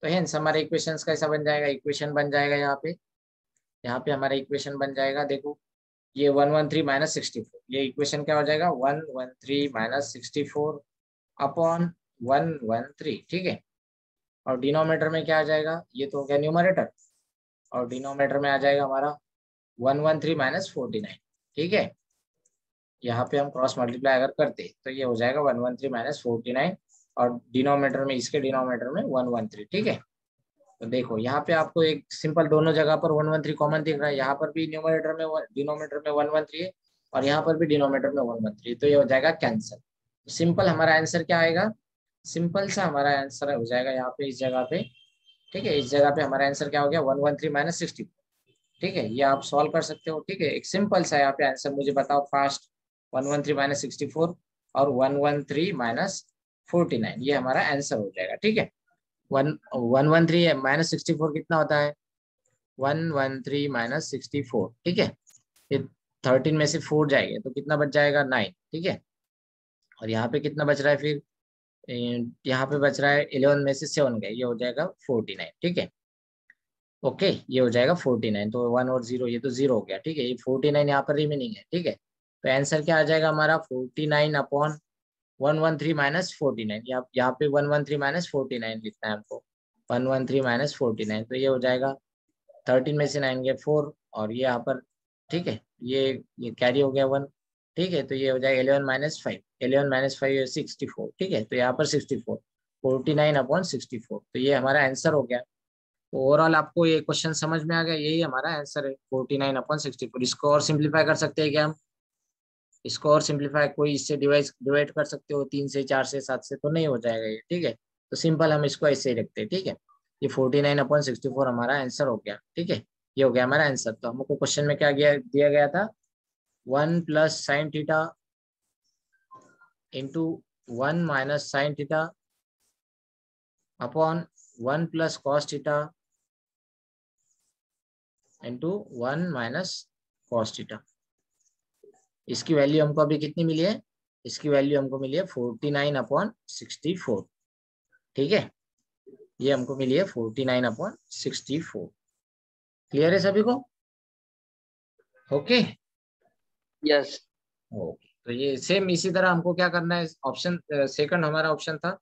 तो हेंस हमारा इक्वेशन कैसा बन जाएगा, इक्वेशन बन जाएगा यहाँ पे हमारा इक्वेशन बन जाएगा, देखो ये 113 माइनस 64, ये इक्वेशन क्या हो जाएगा 113 माइनस 64 अपॉन 113, ठीक है। और डिनोमिनेटर में क्या आ जाएगा, ये तो हो गया न्यूमरेटर, और डिनोमिनेटर में आ जाएगा हमारा 113 माइनस 49, ठीक है। यहाँ पे हम क्रॉस मल्टीप्लाई अगर करते तो ये हो जाएगा 113 माइनस 49, और डिनोमिनेटर में, इसके डिनोमिनेटर में 113, ठीक है। तो देखो यहाँ पे आपको एक सिंपल दोनों जगह पर 113 कॉमन दिख रहा है, यहाँ पर भी न्यूमरेटर में डिनोमिनेटर में 113 है, और यहाँ पर भी डिनोमिनेटर में 113, तो ये हो जाएगा कैंसिल। तो सिंपल हमारा आंसर क्या आएगा, सिंपल सा हमारा आंसर हो जाएगा यहाँ पे इस जगह पे, ठीक है, इस जगह पे हमारा आंसर क्या हो गया 113 माइनस 64, ठीक है। ये आप सॉल्व कर सकते हो, ठीक है, एक सिंपल सा यहाँ पे आंसर मुझे बताओ फास्ट, 113 माइनस 64 और 113 माइनस 49, ये हमारा आंसर हो जाएगा, ठीक है। 113 माइनस 64 कितना होता है, 113 माइनस 64, ठीक है, ये 13 में से 4 जाएंगे तो कितना बच जाएगा 9, ठीक है। और यहाँ पे कितना बच रहा है फिर, यहाँ पे बच रहा है 11 में से 7 गए, ये हो जाएगा 49, ठीक है। ओके, ये हो जाएगा 49, तो 1 और 0, ये तो 0 हो गया, ठीक है, ये 49 यहाँ पर रिमेनिंग है, ठीक है। तो आंसर क्या आ जाएगा हमारा 49 अपॉन 113 माइनस 49, यहाँ पे 113 माइनस 49 लिखना है हमको, 113 माइनस 49, तो ये हो जाएगा 13 में से 9 गए 4, और ये यहाँ पर, ठीक है, ये कैरी हो गया 1, ठीक है, तो ये हो जाएगा 11 माइनस 5, 11 माइनस 5 64, ठीक है, तो यहाँ पर 64, 49 अपॉन 64, तो ये हमारा आंसर हो गया। तो ओवरऑल आपको ये क्वेश्चन समझ में आ गया, यही हमारा आंसर है 49 अपॉन 64। इसको और सिंप्लीफाई कर सकते हैं क्या हम, इसको और सिंप्लीफाई कोई इससे डिवाइड कर सकते हो, 3 से 4 से 7 से तो नहीं हो जाएगा ये, ठीक है। तो सिंपल हम इसको ऐसे ही रखते हैं, ठीक है। ये 49 अपॉन 64 हमारा आंसर हो गया, ठीक है, ये हो गया हमारा आंसर। तो हमको क्वेश्चन में क्या दिया गया था, 1 plus sine theta into 1 minus sine theta upon 1 plus cos theta into 1 minus cos theta. इसकी वैल्यू हमको अभी कितनी मिली है, इसकी वैल्यू हमको मिली है 49 अपॉन 64, ठीक है, ये हमको मिली है 49 अपॉन 64। क्लियर है सभी को, ओके। यस। ओके, तो ये सेम इसी तरह हमको क्या करना है, ऑप्शन सेकंड हमारा ऑप्शन था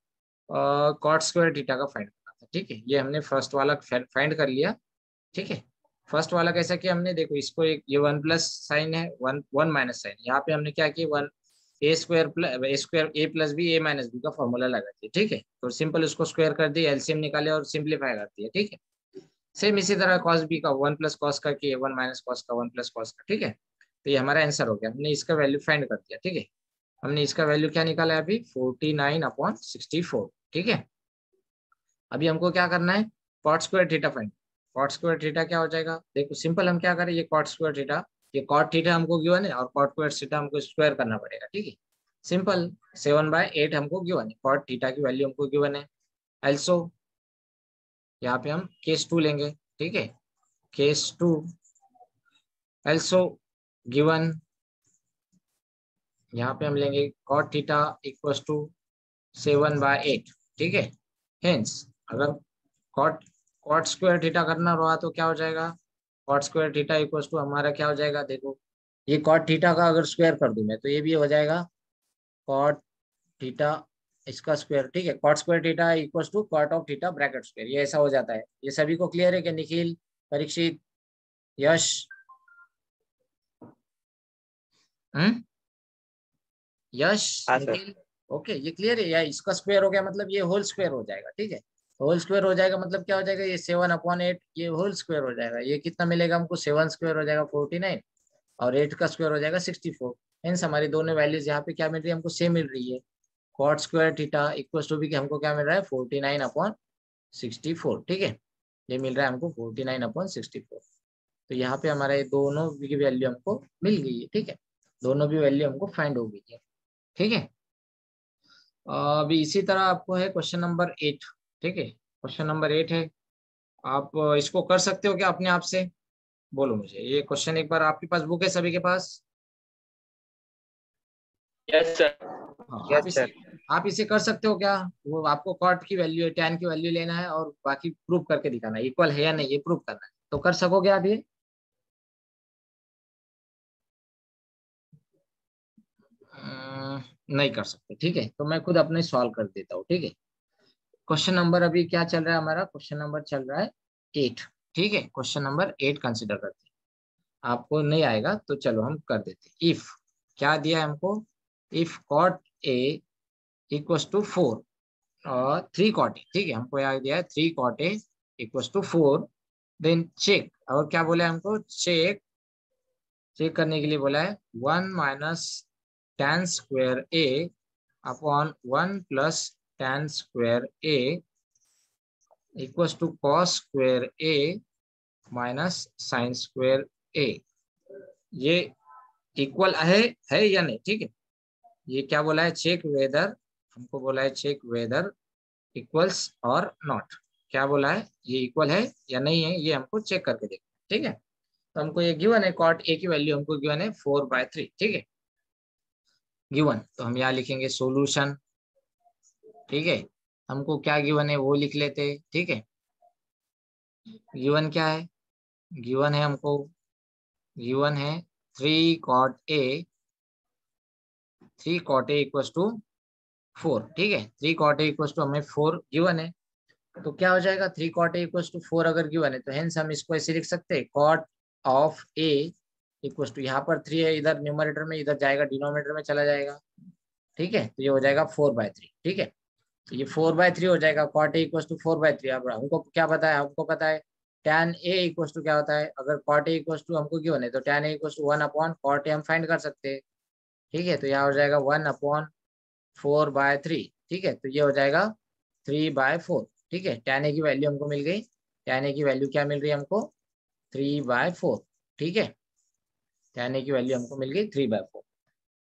कॉट स्क्वायर थीटा का फाइंड करना था, ठीक है, ये हमने फर्स्ट वाला फाइंड कर लिया, ठीक है। फर्स्ट वाला कैसा किया हमने, देखो इसको एक, ये 1 प्लस साइन है, 1 माइनस साइन, यहाँ पे हमने क्या किया 1 ए स्क्वायर प्लस ए स्क्वायर ए प्लस बी ए माइनस बी का फॉर्मूला लगा दिया, ठीक है, तो सिंपल उसको स्क्वायर कर दिया, एलसीएम निकाले और सिंप्लीफाई कर दिया, ठीक है। सेम इसी तरह कॉस बी का 1 प्लस कॉस का किया, 1 माइनस कॉस का 1 प्लस कॉस का, ठीक है। तो ये हमारा आंसर हो गया, हमने इसका वैल्यू फाइंड कर दिया, ठीक है। हमने इसका वैल्यू क्या निकाला है अभी 49 अपॉन 64, ठीक है। अभी हमको क्या करना है, cot square theta find. Cot square theta क्या हो जाएगा, देखो सिंपल हम क्या करें, ये कॉट स्क्वायर थीटा, ये कॉट थीटा हमको गिवन है, और कॉट स्क्वायर थीटा हमको स्क्वायर करना पड़ेगा, ठीक है। सिंपल 7/8 हमको गिवन है, कॉट थीटा की वैल्यू हमको गिवन है। एल्सो यहाँ पे हम केस 2 लेंगे, ठीक है, केस 2 एल्सो गिवन, यहाँ पे हम लेंगे कॉट थीटा इक्वल्स टू 7/8, ठीक है। हेंस अगर कॉट कॉट स्क्वायर थीटा करना रहा तो क्या हो जाएगा, cot square theta equals to हमारा क्या हो जाएगा, देखो ये कॉट थीटा का अगर स्क्वायर कर दूं मैं तो ये भी हो जाएगा कॉट थीटा इसका स्क्वायर, ठीक है, cot square theta equals to cot of theta bracket square, ये ऐसा हो जाता है। ये सभी को क्लियर है क्या, निखिल, परीक्षित, यश, यश हाँ सर। निखिल, ओके ये क्लियर है? या इसका स्क्वायर हो गया मतलब ये होल स्क्वायर हो जाएगा, ठीक है। होल स्क्वायर हो जाएगा मतलब क्या हो जाएगा, ये 7/8 ये होल स्क्वायर हो जाएगा। ये कितना मिलेगा हमको, 7 स्क्वायर हो जाएगा 49, और 8 का स्क्वायर हो जाएगा 64। हेंस हमारी दोनों वैल्यूज यहाँ पे क्या मिल रही है, हमको सेम मिल रही है। Cot square theta equal to भी हमको क्या मिल रहा है, 49/64, ठीक है। ये मिल रहा है हमको 49/64। तो यहाँ पे हमारे दोनों की वैल्यू हमको मिल गई है, ठीक है। दोनों भी वैल्यू हमको फाइंड हो गई है, ठीक है। अभी इसी तरह आपको है क्वेश्चन नंबर 8, ठीक है। क्वेश्चन नंबर 8 है, आप इसको कर सकते हो क्या अपने आप से? बोलो मुझे ये क्वेश्चन एक बार, आपके पास बुक है सभी के पास? Yes sir. हाँ, यस सर। आप इसे कर सकते हो क्या? वो आपको कॉट की वैल्यू है, टैन की वैल्यू लेना है और बाकी प्रूव करके दिखाना है इक्वल है या नहीं, ये प्रूव करना है। तो कर सकोगे आप ये? नहीं कर सकते, ठीक है। तो मैं खुद अपने सॉल्व कर देता हूँ, ठीक है। क्वेश्चन नंबर अभी क्या चल रहा है हमारा, क्वेश्चन नंबर चल रहा है 8, ठीक है। क्वेश्चन नंबर 8 कंसिडर करते हैं। आपको नहीं आएगा तो चलो हम कर देते हैं। इफ क्या दिया है हमको, if cot A equals to 4 और 3 कॉट ए, ठीक है। हमको यहाँ दिया है 3 cot A equals to 4, then check, और क्या बोला है हमको, चेक चेक करने के लिए बोला है 1 minus tan square A upon 1 plus tan square A equals to cos square A minus sine square A. ये इक्वल है या नहीं, ठीक है। ये क्या बोला है, चेक वेदर, हमको बोला है चेक वेदर इक्वल्स और नॉट। क्या बोला है, ये इक्वल है या नहीं है, ये हमको चेक करके देखना है, ठीक है। तो हमको ये गिवन है, कॉट ए की वैल्यू हमको गिवन है 4/3, ठीक है, गिवन। तो हम यहाँ लिखेंगे सॉल्यूशन, ठीक है। हमको क्या गिवन है वो लिख लेते, ठीक है। गिवन क्या है, गिवन है हमको, गिवन है 3 cot A, 3 cot A equals to 4, ठीक है। 3 कॉट ए इक्वल्स टू हमें 4 गिवन है। तो क्या हो जाएगा, 3 कॉट ए इक्वल्स टू 4 अगर गिवन है तो हेंस हम इसको ऐसे लिख सकते हैं, cot of A equals to, यहाँ पर 3 है, इधर न्यूमरेटर में इधर जाएगा डिनोमिनेटर में चला जाएगा, ठीक है। तो ये हो जाएगा 4/3, ठीक है। तो ये 4/3 हो जाएगा, कॉट ए इक्वल्स टू 4/3। अब हमको क्या पता है, हमको पता है tan ए इक्वल्स टू क्या होता है, अगर कॉट ए इक्वल्स टू हमको गिवन है तो tan A equals to 1 upon cot A हम फाइंड कर सकते हैं, ठीक है। तो यहाँ हो जाएगा 1/4/3, ठीक है। तो ये हो जाएगा 3/4, ठीक है। tan a की वैल्यू हमको मिल गई, tan a की वैल्यू क्या मिल रही है हमको, 3/4, ठीक है। tan a की वैल्यू हमको मिल गई 3/4,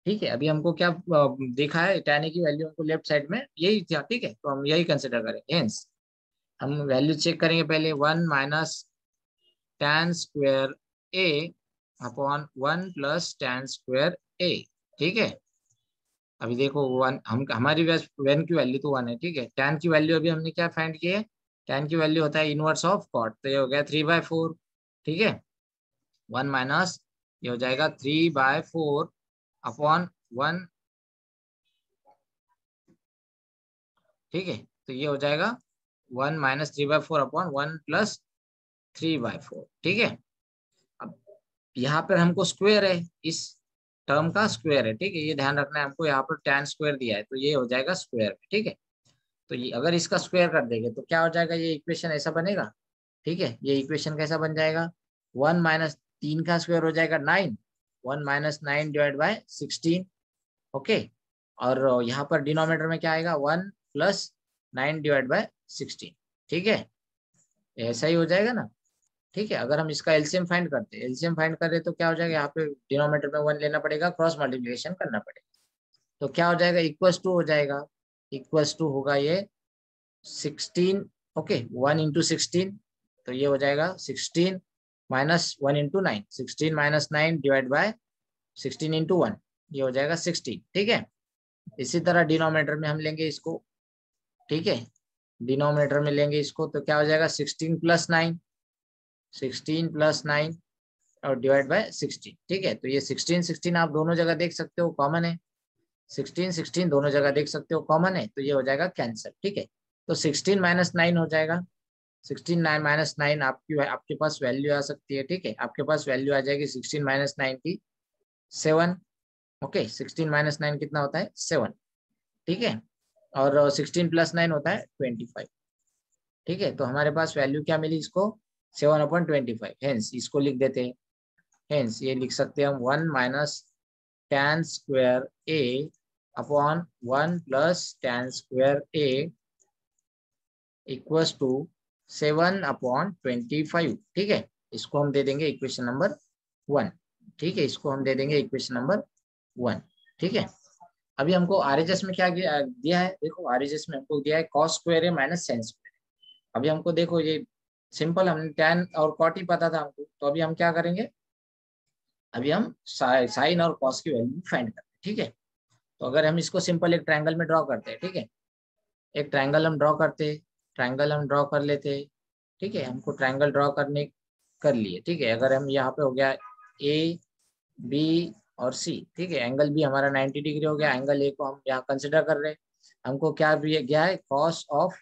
ठीक है। अभी हमको क्या देखा है, tan a की वैल्यू हमको लेफ्ट साइड में यही था, ठीक है। तो हम यही कंसिडर करेंगे, हेंस हम वैल्यू चेक करेंगे पहले, 1 minus tan square A upon 1 plus tan square ए, ठीक है। अभी देखो 1, हम हमारी वेन की वैल्यू तो 1 है, ठीक है। tan की वैल्यू अभी हमने क्या फाइंड की है, tan की वैल्यू होता है इनवर्स ऑफ कॉट, तो ये हो गया 3/4, ठीक है। 1 माइनस ये हो जाएगा 3/4 अपॉन 1, ठीक है। तो ये हो जाएगा 1 माइनस 3/4 अपॉन 1 प्लस 3/4, ठीक है। अब यहाँ पर हमको स्क्वायर है, इस टर्म का स्क्वायर है, ठीक है। ये ध्यान रखना है हमको, यहाँ पर tan स्क्वायर दिया है तो ये हो जाएगा स्क्वायर में, ठीक है। तो ये अगर इसका स्क्वायर कर देंगे तो क्या हो जाएगा, ये इक्वेशन ऐसा बनेगा, ठीक है। ये इक्वेशन कैसा बन जाएगा, 1 माइनस 3 का स्क्वायर हो जाएगा 9, 1 माइनस 9 डिवाइड बाय 16, ओके। और यहाँ पर डिनोमिनेटर में क्या आएगा, 1 प्लस 9 डिवाइड बाय 16, ठीक है। ऐसा ही हो जाएगा ना, ठीक है। अगर हम इसका एलसीएम फाइंड करते हैं, एलसीएम फाइंड करें तो क्या हो जाएगा, यहाँ पे डिनोमिनेटर में 1 लेना पड़ेगा, क्रॉस मल्टीप्लिकेशन करना पड़ेगा। तो क्या हो जाएगा, इक्वल्स टू हो जाएगा, इक्वल्स टू होगा ये 16, ओके, 1 × 16, तो ये हो जाएगा 16 माइनस 1 × 9, 16 माइनस 9 डिवाइड बाय 16 × 1, ये हो जाएगा 16, ठीक है। इसी तरह डिनोमिनेटर में हम लेंगे इसको, ठीक है। डिनोमिनेटर में लेंगे इसको तो क्या हो जाएगा, 16 + 9, 16 + 9 और डिवाइड बाय 16, ठीक है। तो ये 16 16 आप दोनों जगह देख सकते हो कॉमन है, 16 16 दोनों जगह देख सकते हो कॉमन है, तो ये हो जाएगा कैंसिल, ठीक है। तो 16 माइनस 9 हो जाएगा, 16 माइनस 9 आपके पास वैल्यू आ सकती है, ठीक है। आपके पास वैल्यू आ जाएगी 16 माइनस 9 की 7, ओके 16 माइनस 9 कितना होता है 7, ठीक है, और 16 प्लस 9 होता है 25, ठीक है। तो हमारे पास वैल्यू क्या मिली इसको 7/25, हेंस इसको लिख देते हैं, हेंस ये लिख सकते हैं हम 1 minus tan square a upon 1 plus tan square a equals to 7/25, ठीक है। इसको हम दे देंगे इक्वेशन नंबर 1, ठीक है, इसको हम दे देंगे इक्वेशन नंबर 1, ठीक है। अभी हमको आरएचएस में क्या दिया है, देखो आरएचएस में हमको दिया है cos square a minus sin square. अभी हमको देखो ये सिंपल, हमने tan और cot ही पता था हमको, तो अभी हम क्या करेंगे, अभी हम साइन और cos की वैल्यू फाइंड करते हैं, ठीक है। तो अगर हम इसको सिंपल एक ट्रायंगल में ड्रॉ करते हैं, ठीक है, एक ट्रायंगल हम ड्रॉ करते, ट्रायंगल हम ड्रॉ कर लेते, ठीक है, हमको ट्रायंगल ड्रॉ करने कर लिए, ठीक है। अगर हम यहाँ पे हो गया ए बी और सी, ठीक है, एंगल भी हमारा 90 डिग्री हो गया, एंगल ए को हम यहाँ कंसिडर कर रहे हैं। हमको क्या भी गया है कॉस ऑफ,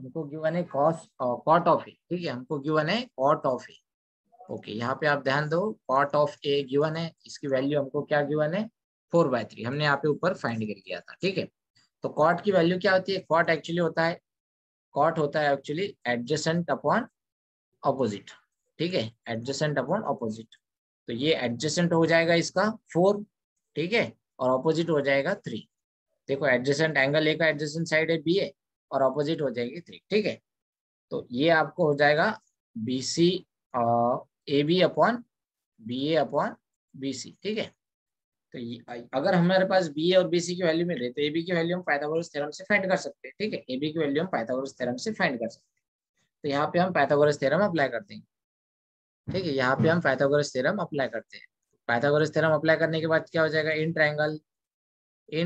हमको गिवन है कॉस कॉट ऑफ ए, ठीक है, हमको गिवन है कॉट ऑफ ए। ओके, यहाँ पे आप ध्यान दो, कॉट ऑफ ए गिवन है, इसकी वैल्यू हमको क्या गिवन है 4/3, हमने यहाँ पे ऊपर फाइंड कर लिया था, ठीक है। तो कॉट की वैल्यू क्या होती है, कॉट एक्चुअली होता है, कॉट होता है एक्चुअली एडजेसेंट अपॉन ऑपोजिट, ठीक है, एडजेसेंट अपॉन ऑपोजिट। तो ये एडजेसेंट हो जाएगा इसका 4, ठीक है, और ऑपोजिट हो जाएगा 3। देखो एडजेसेंट एंगल ए का एडजेसेंट साइड है बी ए और ऑपोजिट हो जाएगी 3, ठीक है। तो ये आपको हो जाएगा B C A B upon B A upon B C, ठीक है। तो अगर हमारे पास बी ए और बी सी की वैल्यू मिल रही है तो ए बी की वैल्यू हम पाइथागोरस थ्योरम से फाइंड कर सकते हैं, ठीक है, ए बी की वैल्यू हम पाइथागोरस थ्योरम से फाइंड कर सकते हैं। तो यहाँ पे हम पाइथागोरस थ्योरम अप्लाई करते हैं, ठीक है, यहाँ पे हम पाइथागोरस थ्योरम अप्लाई करते हैं। पाइथागोरस थ्योरम अप्लाई करने के बाद क्या हो जाएगा, in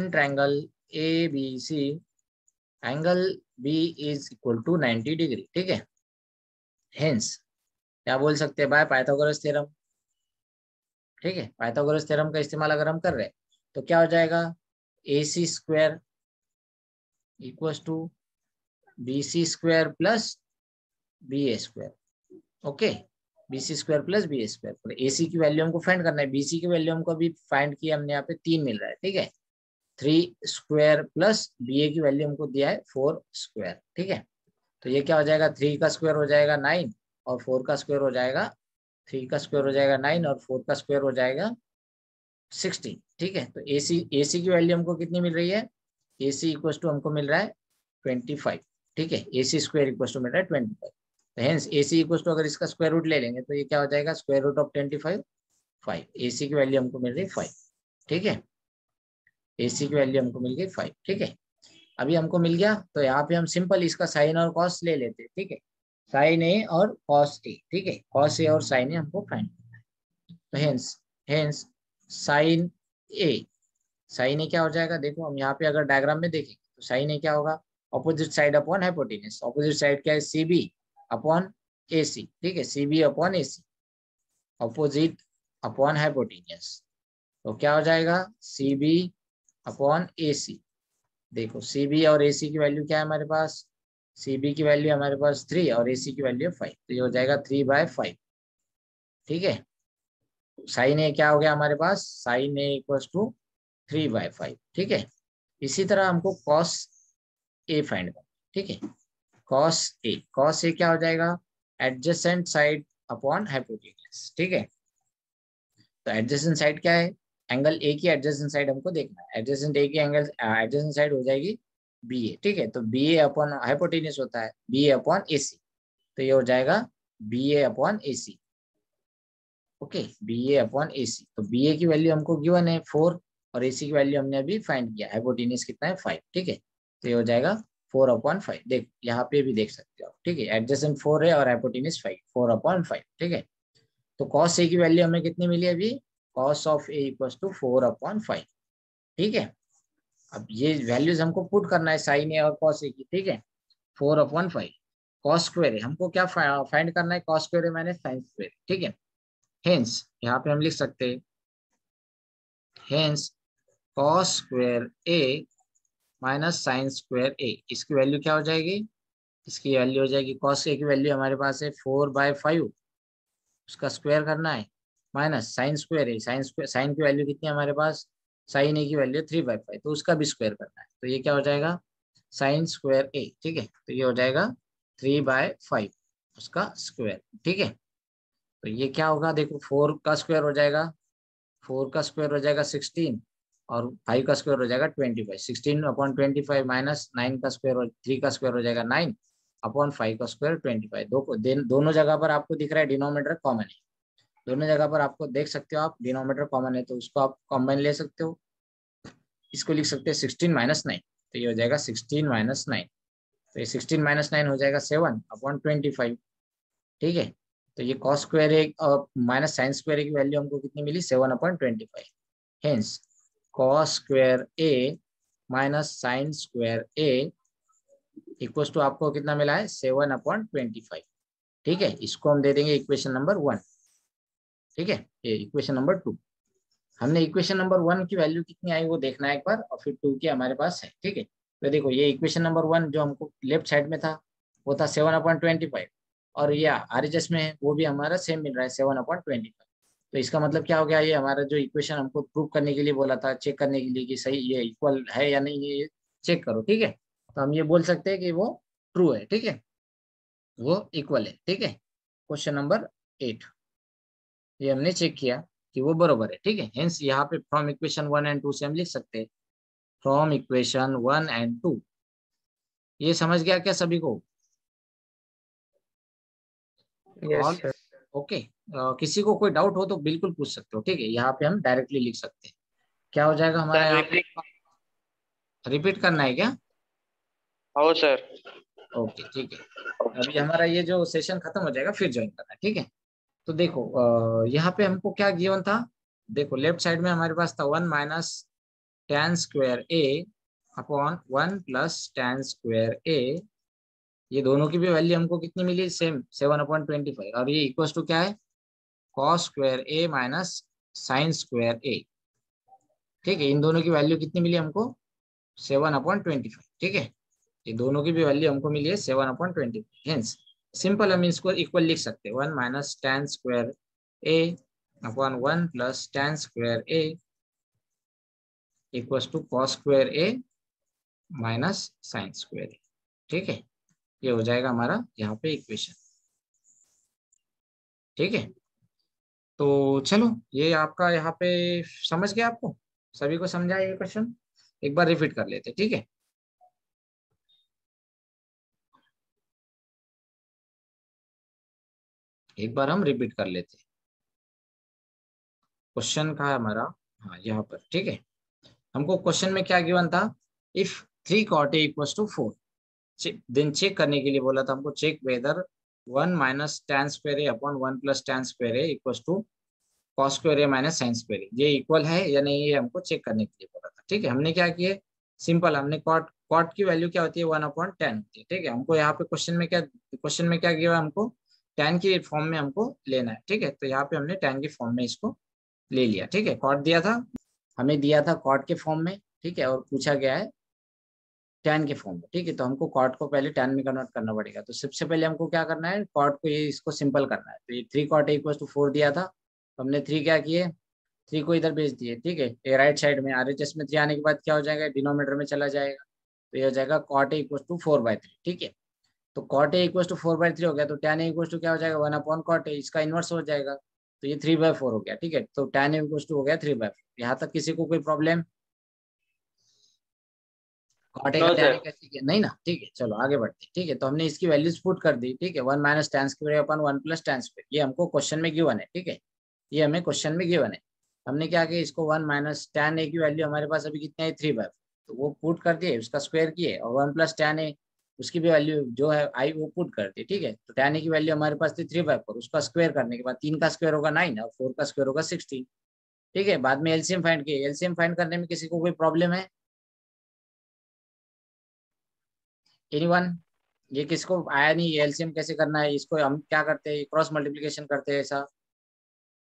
triangle A B C angle B is equal to 90 degree, ठीक है। हेंस क्या बोल सकते हैं, बाय पाइथागोरस थ्योरम, ठीक है, पाइथागोरस थ्योरम का इस्तेमाल अगर हम कर रहे हैं तो क्या हो जाएगा, A C square equals to B C square plus B A square, okay, B C square plus B A square. A C की वैल्यू हमको फाइंड करना है, बी सी की वैल्यू हमको अभी फाइंड किया हमने, यहाँ पे 3 मिल रहा है, ठीक है, 3 स्क्वायर प्लस बी ए की वैल्यू हमको दिया है 4 स्क्वायर, ठीक है। तो ये क्या हो जाएगा, 3 का स्क्वायर हो जाएगा 9 और 4 का स्क्वायर हो जाएगा, 3 का स्क्वायर हो जाएगा 9 और 4 का स्क्वायर हो जाएगा 16, ठीक है। तो ए सी की वैल्यू हमको कितनी मिल रही है, ए सी इक्वल टू हमको मिल रहा है 25, ठीक है, A C square equal to मिल रहा है 25। तो hence A C equal to अगर इसका स्क्वायर रूट ले लेंगे तो ये क्या हो जाएगा, square root of 25 5, A C की वैल्यू हमको मिल रही है 5, ठीक है, ए सी की वैल्यू हमको मिल गई 5, ठीक है। अभी हमको मिल गया तो यहाँ पे हम सिंपल इसका साइन और कॉस ले लेते हैं, ठीक है, साइन ए और कॉस ए, ठीक है, कॉस ए और साइन ए हमको फाइंड करना है। तो हेंस हेंस साइन ए, साइन ए क्या हो जाएगा, देखो हम यहाँ पे अगर डायग्राम में देखें तो साइन ए क्या होगा, opposite side upon hypotenuse, opposite side क्या है सी बी अपॉन ए सी, ठीक है, सी बी अपॉन ए सी, ऑपोजिट अपॉन हाइपोटेन्यूज। तो क्या हो जाएगा, सी बी अपॉन ए सी, देखो सी बी और ए सी की वैल्यू क्या है हमारे पास, सी बी की वैल्यू हमारे पास 3 और ए सी की वैल्यू 5, तो ये हो जाएगा 3/5, ठीक है। साइन ए क्या हो गया हमारे पास, साइन ए इक्वल्स टू 3/5, ठीक है। इसी तरह हमको कॉस ए फाइंड करना, ठीक है, कॉस ए क्या हो जाएगा, एडजेसेंट साइड अपॉन हाइपोटेन्यूज, ठीक है। तो एडजेसेंट साइड क्या है, एंगल ए की एडजेसेंट साइड हमको देखना है, एडजेसेंट ए की एंगल एडजेसेंट साइड हो जाएगी बी ए, ठीक है। तो बी ए अपॉन हाइपोटेन्यूज होता है बी ए अपॉन ए सी, तो ये हो जाएगा B A upon A C, okay, B A upon ए सी। तो बी ए की वैल्यू हमको गिवन है 4 और ए सी की वैल्यू हमने अभी फाइंड किया, हाइपोटेन्यूज कितना है 5, ठीक है। तो ये हो जाएगा 4/5, देख यहाँ पे भी देख सकते हो, ठीक है, एडजेसेंट 4 है और हाइपोटेन्यूज 5, 4/5, ठीक है। तो कॉस ए की वैल्यू हमें कितनी मिली अभी, cos of A equals to 4/5, ठीक है। अब ये वैल्यूज हमको पुट करना है साइन ए और कॉस ए की, ठीक है, 4/5 कॉस स्क्वायर है, हमको क्या फाइंड करना है, कॉस स्क्वायर है मैंने साइन स्क्वायर, ठीक है। हेंस यहाँ पे हम लिख सकते हैं, hence cos square A minus sine square ए, इसकी वैल्यू क्या हो जाएगी, इसकी वैल्यू हो जाएगी, कॉस ए की वैल्यू हमारे पास है 4/5, उसका स्क्वायर करना है, माइनस साइन स्क्वायर है, साइन की वैल्यू कितनी है हमारे पास साइन ए की वैल्यू 3/5, तो उसका भी स्क्वायर करना है। तो ये क्या हो जाएगा, साइन स्क्वायर ए, ठीक है। तो ये हो जाएगा 3/5 उसका स्क्वायर, ठीक है। तो ये क्या होगा, देखो 4 का स्क्वायर हो जाएगा, 4 का स्क्वायर हो जाएगा 16, और 5 का स्क्वायर हो जाएगा 25। 16/25 माइनस 9 का स्क्वायर, 3 का स्क्वायर हो जाएगा 9/5 का स्क्वायर 25। दोनों जगह पर आपको दिख रहा है डिनोमिनेटर कॉमन है, दोनों जगह पर आपको देख सकते हो आप, डिनोमिनेटर कॉमन है, तो उसको आप कॉम्बाइन ले सकते हो। इसको लिख सकते हैं 16 - 9, तो ये हो जाएगा 16 - 9। तो ये 16 - 9 हो जाएगा 7/25, ठीक है। तो ये cos square A minus sine square A की वैल्यू हमको कितनी मिली, 7/25। Hence cos square A minus sine square A equal to आपको कितना मिला है, 7/25, ठीक है। इसको हम दे देंगे इक्वेशन नंबर 1, ठीक है। ये इक्वेशन नंबर 2, हमने इक्वेशन नंबर 1 की वैल्यू कितनी आई वो देखना है एक बार, और फिर 2 की हमारे पास है, ठीक है। तो देखो ये इक्वेशन नंबर 1 जो हमको लेफ्ट साइड में था वो था 7/25, और ये आरएचएस में है वो भी हमारा सेम मिल रहा है 7/25। तो इसका मतलब क्या हो गया, ये हमारा जो इक्वेशन हमको प्रूव करने के लिए बोला था, चेक करने के लिए कि सही ये इक्वल है या नहीं, ये चेक करो, ठीक है। तो हम ये बोल सकते हैं कि वो ट्रू है, ठीक है, वो इक्वल है, ठीक है। क्वेश्चन नंबर 8, ये हमने चेक किया कि वो बरोबर है, ठीक है। हेंस यहाँ पे फ्रॉम इक्वेशन 1 एंड 2 से हम लिख सकते हैं, फ्रॉम इक्वेशन 1 एंड 2। ये समझ गया क्या सभी को? Yes all sir. ओके। किसी को कोई डाउट हो तो बिल्कुल पूछ सकते हो, ठीक है। यहाँ पे हम डायरेक्टली लिख सकते हैं, क्या हो जाएगा हमारा सर यहाँ पे, रिपीट। रिपीट करना है क्या? हो सर। ओके, ठीक है। अभी हमारा ये जो सेशन खत्म हो जाएगा फिर ज्वाइन करना है, ठीक है। तो देखो यहाँ पे हमको क्या गिवन था, देखो लेफ्ट साइड में हमारे पास था 1 - tan² A/1 + tan²A। ये दोनों की भी वैल्यू हमको कितनी मिली, सेम 7/25, और ये इक्वल टू क्या है, cos² A माइनस sin²A, ठीक है। इन दोनों की वैल्यू कितनी मिली हमको, 7/25, ठीक है। ये दोनों की भी वैल्यू हमको मिली है 7/25। हेंस सिंपल हम इसको इक्वल लिख सकते हैं, 1 - tan²A/1 + tan²A equal to cos²A minus sin²A, ठीक है। ये हो जाएगा हमारा यहाँ पे इक्वेशन, ठीक है। तो चलो ये आपका यहाँ पे समझ गया, आपको सभी को समझा ये क्वेश्चन, एक बार रिपीट कर लेते, ठीक है। एक बार हम रिपीट कर लेते, क्वेश्चन का है हमारा, हाँ यहाँ पर, ठीक है। हमको क्वेश्चन में क्या गिवन था, if 3 cot A = 4, then check करने के लिए बोला था हमको, check whether 1 - tan²A/1 + tan²A equal to cos²A minus sin²A, ये इक्वल है या नहीं, ये हमको चेक करने के लिए बोला था, ठीक है। हमने क्या किया, सिंपल हमने कॉट की वैल्यू क्या होती है, 1/10 होती है, ठीक है। हमको यहाँ पे क्वेश्चन में क्या किया, हमको tan की फॉर्म में हमको लेना है, ठीक है। तो यहाँ पे हमने tan की फॉर्म में इसको ले लिया, ठीक है। कॉट दिया था, हमें दिया था कॉट के फॉर्म में, ठीक है, और पूछा गया है tan के फॉर्म में, ठीक है। तो हमको कॉट को पहले tan में कन्वर्ट करना पड़ेगा। तो सबसे पहले हमको क्या करना है, कॉट को ये इसको सिंपल करना है। तो ये 3 cot A = 4 दिया था, तो हमने 3 क्या किए, 3 को इधर भेज दिए, ठीक है। ये राइट साइड में आरएचएस में 3 आने के बाद क्या हो जाएगा, डिनोमिनेटर में चला जाएगा, तो ये हो जाएगा cot A = 4/3, ठीक है। तो cot A = 4/3 हो गया, तो tan A = क्या हो जाएगा, 1/cot A, इसका इनवर्स हो जाएगा, तो ये 3/4 हो गया, ठीक है। तो tan A = हो गया 3/4। यहाँ तक किसी को कोई प्रॉब्लम, cot A का नो tan A सर। कैसे किया, नहीं ना, ठीक है। चलो आगे बढ़ते, ठीक है। तो हमने इसकी वैल्यूज पुट कर दी, ठीक है। 1 - tan²A/1 + tan², ये हमको क्वेश्चन में गिवन है, ठीक है। ये हमें क्वेश्चन में गिवन है। हमने क्या किया, इसको 1 - tan A की वैल्यू हमारे पास अभी कितना है, 3/4, तो वो पुट कर दिए, उसका स्क्वायर किए, और 1 + tan A उसकी भी वैल्यू जो है आई वो पुट कर दी, ठीक है। तो tan A की वैल्यू हमारे पास थी 3/4, उसका स्क्वायर करने के बाद 3 का स्क्वायर होगा 9 और 4 का स्क्वायर होगा 16, ठीक है। बाद में एलसीएम फाइंड किए, एलसीएम फाइंड करने में किसी को कोई प्रॉब्लम है, एनीवन? ये किसको आया नहीं, एलसीएम कैसे करना है, इसको हम क्या करते हैं, क्रॉस मल्टीप्लिकेशन करते हैं ऐसा,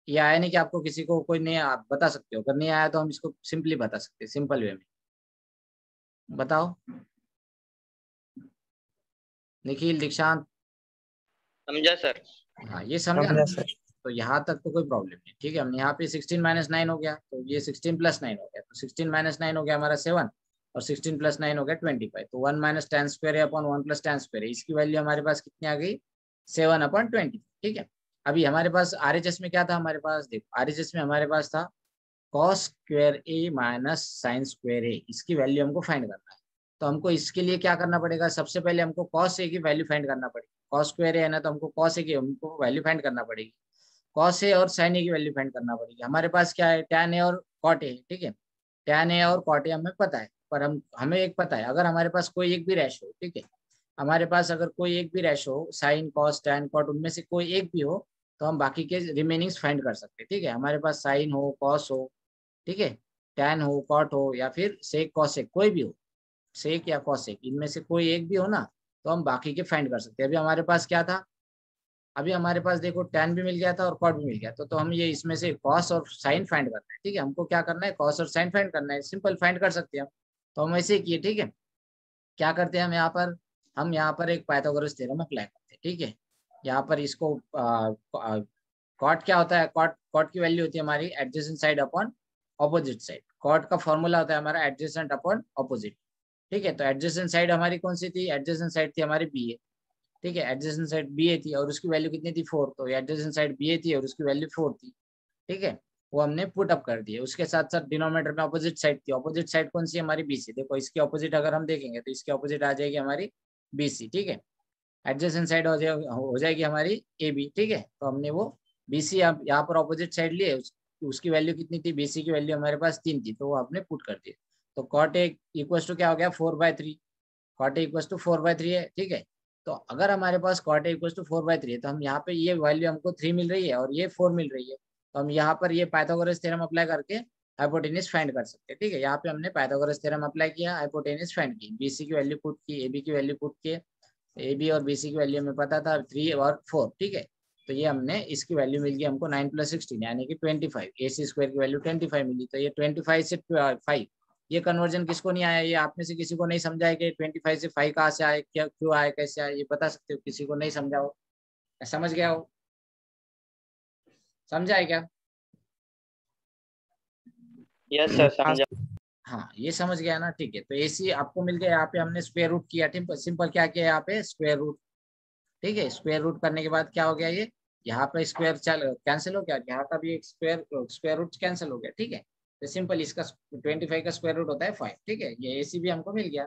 ये आया नहीं कि आपको किसी को कोई नहीं, आप बता सकते हो, अगर नहीं आया तो हम इसको सिंपली बता सकते हैं, सिंपल वे में बताओ, निखिल, दीक्षांत? समझा सर। हाँ ये समझा ना। समझा सर। तो यहाँ तक तो कोई प्रॉब्लम नहीं, ठीक है। हमने यहाँ पे 16 माइनस 9 हो गया, तो ये 16 प्लस 9 हो गया, तो 16 माइनस 9 हो गया हमारा 7, और 16 प्लस 9 हो गया 25। तो 1 माइनस टेन स्क्वायर है अपॉन 1 प्लस टेन स्क्वायर है, इसकी वैल्यू हमारे पास कितनी आ गई, 7 अपॉन 20, ठीक है। अभी हमारे पास आरएचएस में क्या था, हमारे पास देखो आरएचएस में हमारे पास था cos square A minus sine square ए, इसकी वैल्यू हमको फाइंड करना है। तो हमको इसके लिए क्या करना पड़ेगा, सबसे पहले हमको कॉस ए की वैल्यू फाइंड करना पड़ेगी। कॉस स्क्वायर ए है ना, तो हमको कॉस ए की हमको वैल्यू फाइंड करना पड़ेगी। कॉस ए और साइन ए की वैल्यू फाइंड करना पड़ेगी। हमारे पास क्या है, टैन ए और कॉट ए, ठीक है। टैन ए और कॉट ए हमें पता है, पर हमें एक पता है, अगर हमारे पास कोई एक भी रेशो, ठीक है, हमारे पास अगर कोई एक भी ratio sine cos tan cot उनमें से कोई एक भी हो, तो हम बाकी के रिमेनिंग्स फाइंड कर सकते हैं, ठीक है। हमारे पास साइन हो, कॉस हो, ठीक है, टैन हो, कॉट हो, या फिर सेक कॉसेक, कोई भी हो, सेक या कॉसेक, इनमें से कोई एक भी हो ना, तो हम बाकी के फाइंड कर सकते हैं। अभी हमारे पास क्या था, अभी हमारे पास देखो टैन भी मिल गया था और कॉट भी मिल गया, तो हम ये इसमें से कॉस और साइन फाइंड करना है, ठीक है। हमको क्या करना है, कॉस और साइन फाइंड करना है, सिंपल फाइंड कर सकते हैं हम। तो हम ऐसे ही किए, ठीक है। क्या करते हैं हम यहाँ पर एक पाइथागोरस थ्योरम अप्लाई करते हैं, ठीक है। यहाँ पर इसको कॉट क्या होता है, कॉट कॉट की वैल्यू होती है हमारी adjacent side upon opposite side. Cot का फॉर्मूला होता है हमारा एडजेसेंट अपॉन ऑपोजिट, ठीक है। तो एडजेसेंट साइड हमारी कौन सी थी, एडजेसेंट साइड थी हमारी बी ए, ठीक है। एडजेसेंट साइड बी ए थी और उसकी वैल्यू कितनी थी 4, तो एडजेसेंट साइड बी ए थी और उसकी वैल्यू 4 थी, ठीक है। वो हमने पुट अप कर दिए। उसके साथ साथ डिनोमिनेटर में अपोजिट साइड थी, अपोजिट साइड कौन सी हमारी बीसी, देखो इसकी अपोजिट अगर हम देखेंगे तो इसकी अपोजिट आ जाएगी हमारी बीसी, ठीक है। एडजेसेंट साइड हो जाएगी हमारी ए बी, ठीक है। तो हमने वो बीसी यहाँ पर अपोजिट साइड लिए, उसकी वैल्यू कितनी थी, बीसी की वैल्यू हमारे पास 3 थी, तो वो आपने पुट कर दिया। तो कॉट ए इक्वल टू क्या हो गया, 4/3, कॉट ए इक्वल टू 4/3 है, ठीक है। तो अगर हमारे पास कॉट ए इक्वल टू 4/3 है, तो हम यहाँ पे ये वैल्यू हमको 3 मिल रही है और ये 4 मिल रही है, तो हम यहाँ पर ये पाइथागोरस थ्योरम अप्लाई करके हाइपोटेनस फाइंड कर सकते हैं, ठीक है। यहाँ पे हमने पाइथागोरस थ्योरम अप्लाई किया, हाइपोटेनस फाइंड की, बीसी की वैल्यू पुट की, ए बी की वैल्यू पुट की, ए बी और बीसी की वैल्यू हमें पता था 3 और 4, ठीक है। तो ये हमने इसकी वैल्यू मिल गई हमको 9 + 16 यानी कि 25, ए सी स्क्वायर की वैल्यू 25 मिली। तो ये 25 से 5, ये कन्वर्जन किसको नहीं आया, ये आप में से किसी को नहीं समझा है कि 25 से 5 कहाँ से आए, क्या क्यों आए, कैसे आए, ये बता सकते हो, किसी को नहीं समझा हो, समझ गया हो, समझा है क्या? यस सर, समझा। हाँ ये समझ गया ना, ठीक है। तो एसी आपको मिल गया, यहाँ पे हमने स्क्वायर रूट किया, सिंपल क्या किया यहाँ पे, स्क्वायर रूट, ठीक है। स्क्वायर रूट करने के बाद क्या हो गया, ये यहाँ पे स्क्वायर कैंसिल हो गया, यहाँ का भी एक स्क्वायर रूट कैंसिल हो गया, ठीक है। तो सिंपल इसका 25 का स्क्वायर रूट होता है 5, ठीक है। ये एसी भी हमको मिल गया।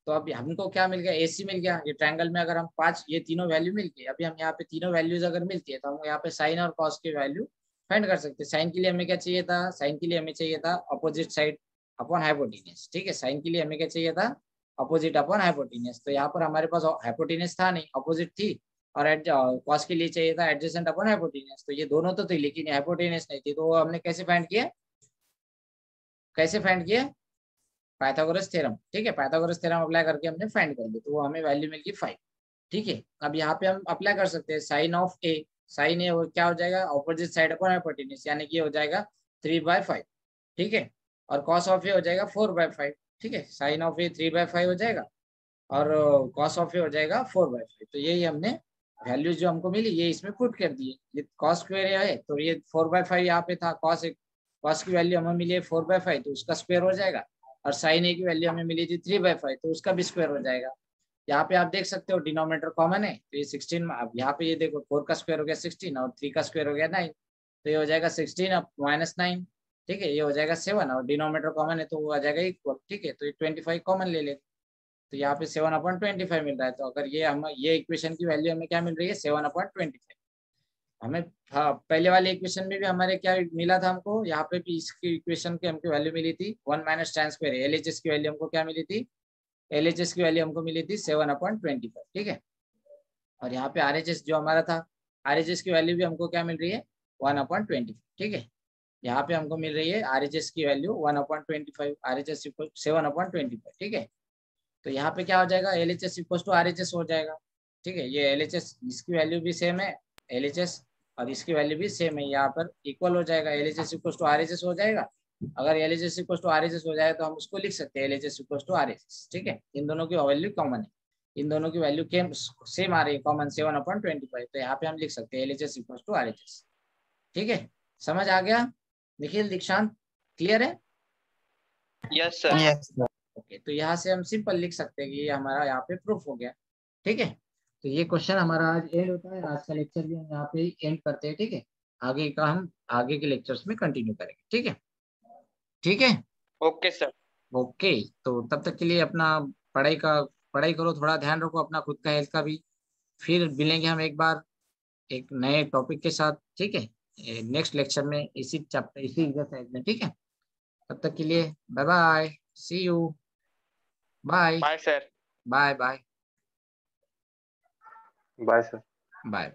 तो अभी हमको क्या मिल गया, एसी मिल गया। ये ट्रायंगल में अगर हम 5 ये तीनों वैल्यू मिल गई, अभी हम यहाँ पे तीनों वैल्यूज अगर मिलती है, तो हम यहाँ पे साइन और कॉस की वैल्यू फाइंड कर सकते हैं। साइन के लिए हमें क्या चाहिए था, साइन के लिए हमें चाहिए था अपोजिट साइड अपॉन हाइपोटेनस, ठीक है। साइन के लिए हमें क्या चाहिए था, अपोजिट अपॉन हाइपोटेनस। तो यहाँ पर हमारे पास हाइपोटेनस था नहीं, अपोजिट थी, और कॉस के लिए चाहिए था एडजेसेंट अपॉन हाइपोटेनस। तो ये दोनों तो थी लेकिन हाइपोटेनस नहीं थी, तो हमने कैसे फाइंड किया, कैसे फाइंड किया, पाइथागोरस थ्योरम, ठीक है। पाइथागोरस थ्योरम अप्लाई करके हमने फाइंड कर लिया, तो वो हमें वैल्यू मिल गई 5, ठीक है। अब यहाँ पे हम अप्लाई कर सकते हैं साइन ऑफ ए, साइन ए क्या हो जाएगा, ऑपोजिट साइड अपॉन हाइपोटेनस, यानी कि हो जाएगा 3/5, ठीक है। और कॉस ऑफ ए हो जाएगा 4/5, ठीक है। साइन ऑफ ए 3/5 हो जाएगा और कॉस ऑफ ए हो जाएगा 4/5। तो यही हमने वैल्यूज जो हमको मिली ये इसमें पुट कर दिए। ये कॉस स्क्वायर है तो ये 4/5 यहाँ पे था, कॉस की वैल्यू हमें मिली है 4/5, तो उसका स्क्वायर हो जाएगा। और साइन ए की वैल्यू हमें मिली थी 3/5, तो उसका भी स्क्वायर हो जाएगा। यहाँ पे आप देख सकते हो डिनोमिनेटर कॉमन है, तो ये 16, अब यहाँ पे ये देखो 4 का स्क्वायर हो गया 16 और 3 का स्क्वायर हो गया 9, तो ये हो जाएगा 16 अब -9, ठीक है। ये हो जाएगा 7 और डिनोमिनेटर कॉमन है तो वो आ जाएगा इक्वल, ठीक है। तो ये 25 कॉमन ले ले, तो यहाँ पे 7/25 मिल रहा है। तो अगर ये हम ये इक्वेशन की वैल्यू हमें क्या मिल रही है, 7/25 हमें। हाँ पहले वाले इक्वेशन में भी हमारे क्या मिला था हमको, यहाँ पे भी इसकी इक्वेशन की हमको वैल्यू मिली थी 1 - tan स्क्वायर, एलएचएस की वैल्यू हमको क्या मिली थी, एलएचएस की वैल्यू हमको मिली थी 7/25, ठीक है। और यहाँ पे आरएचएस जो हमारा था, आरएचएस की वैल्यू भी हमको क्या मिल रही है 1/25, ठीक है। यहाँ पे हमको मिल रही है आरएचएस की वैल्यू 1/25, आरएचएस इक्वल 7/25, ठीक है। तो यहाँ पे क्या हो जाएगा, एलएचएस इक्वल टू आरएचएस हो जाएगा, ठीक है। ये एलएचएस इसकी वैल्यू भी सेम है, एलएचएस और इसकी वैल्यू भी सेम है, यहाँ पर इक्वल हो जाएगा, एलएचएस इक्वल टू आरएचएस हो जाएगा। अगर एलएचएस इक्वल टू आरएचएस हो जाए तो हम उसको लिख सकते हैं एलएचएस इक्वल टू आरएचएस, ठीक है। इन दोनों की वैल्यू कॉमन है, इन दोनों की वैल्यू सेम आ रही है, कॉमन 7/25, तो यहाँ पे हम लिख सकते हैं एलएचएस इक्वल टू आरएचएस। ठीक है, समझ आ गया निखिल दीक्षांत, क्लियर है? Yes sir. Yes sir. Okay, तो यहाँ से हम सिंपल लिख सकते हैं कि ये हमारा यहाँ पे प्रूफ हो गया। ठीक है, तो ये क्वेश्चन हमारा आज एंड होता है, आज का लेक्चर भी हम यहाँ पे एंड करते हैं। ठीक है, आगे का हम आगे के लेक्चर्स में कंटिन्यू करेंगे। ठीक है, ठीक है, ओके सर। ओके। तो तब तक के लिए अपना पढ़ाई करो, थोड़ा ध्यान रखो अपना खुद का, हेल्थ का भी। फिर मिलेंगे हम एक बार एक नए टॉपिक के साथ। ठीक है, नेक्स्ट लेक्चर में इसी चैप्टर इसी एक्सरसाइज में। ठीक है, तब तक के लिए bye bye, see you, bye bye sir. Bye bye bye sir. Bye.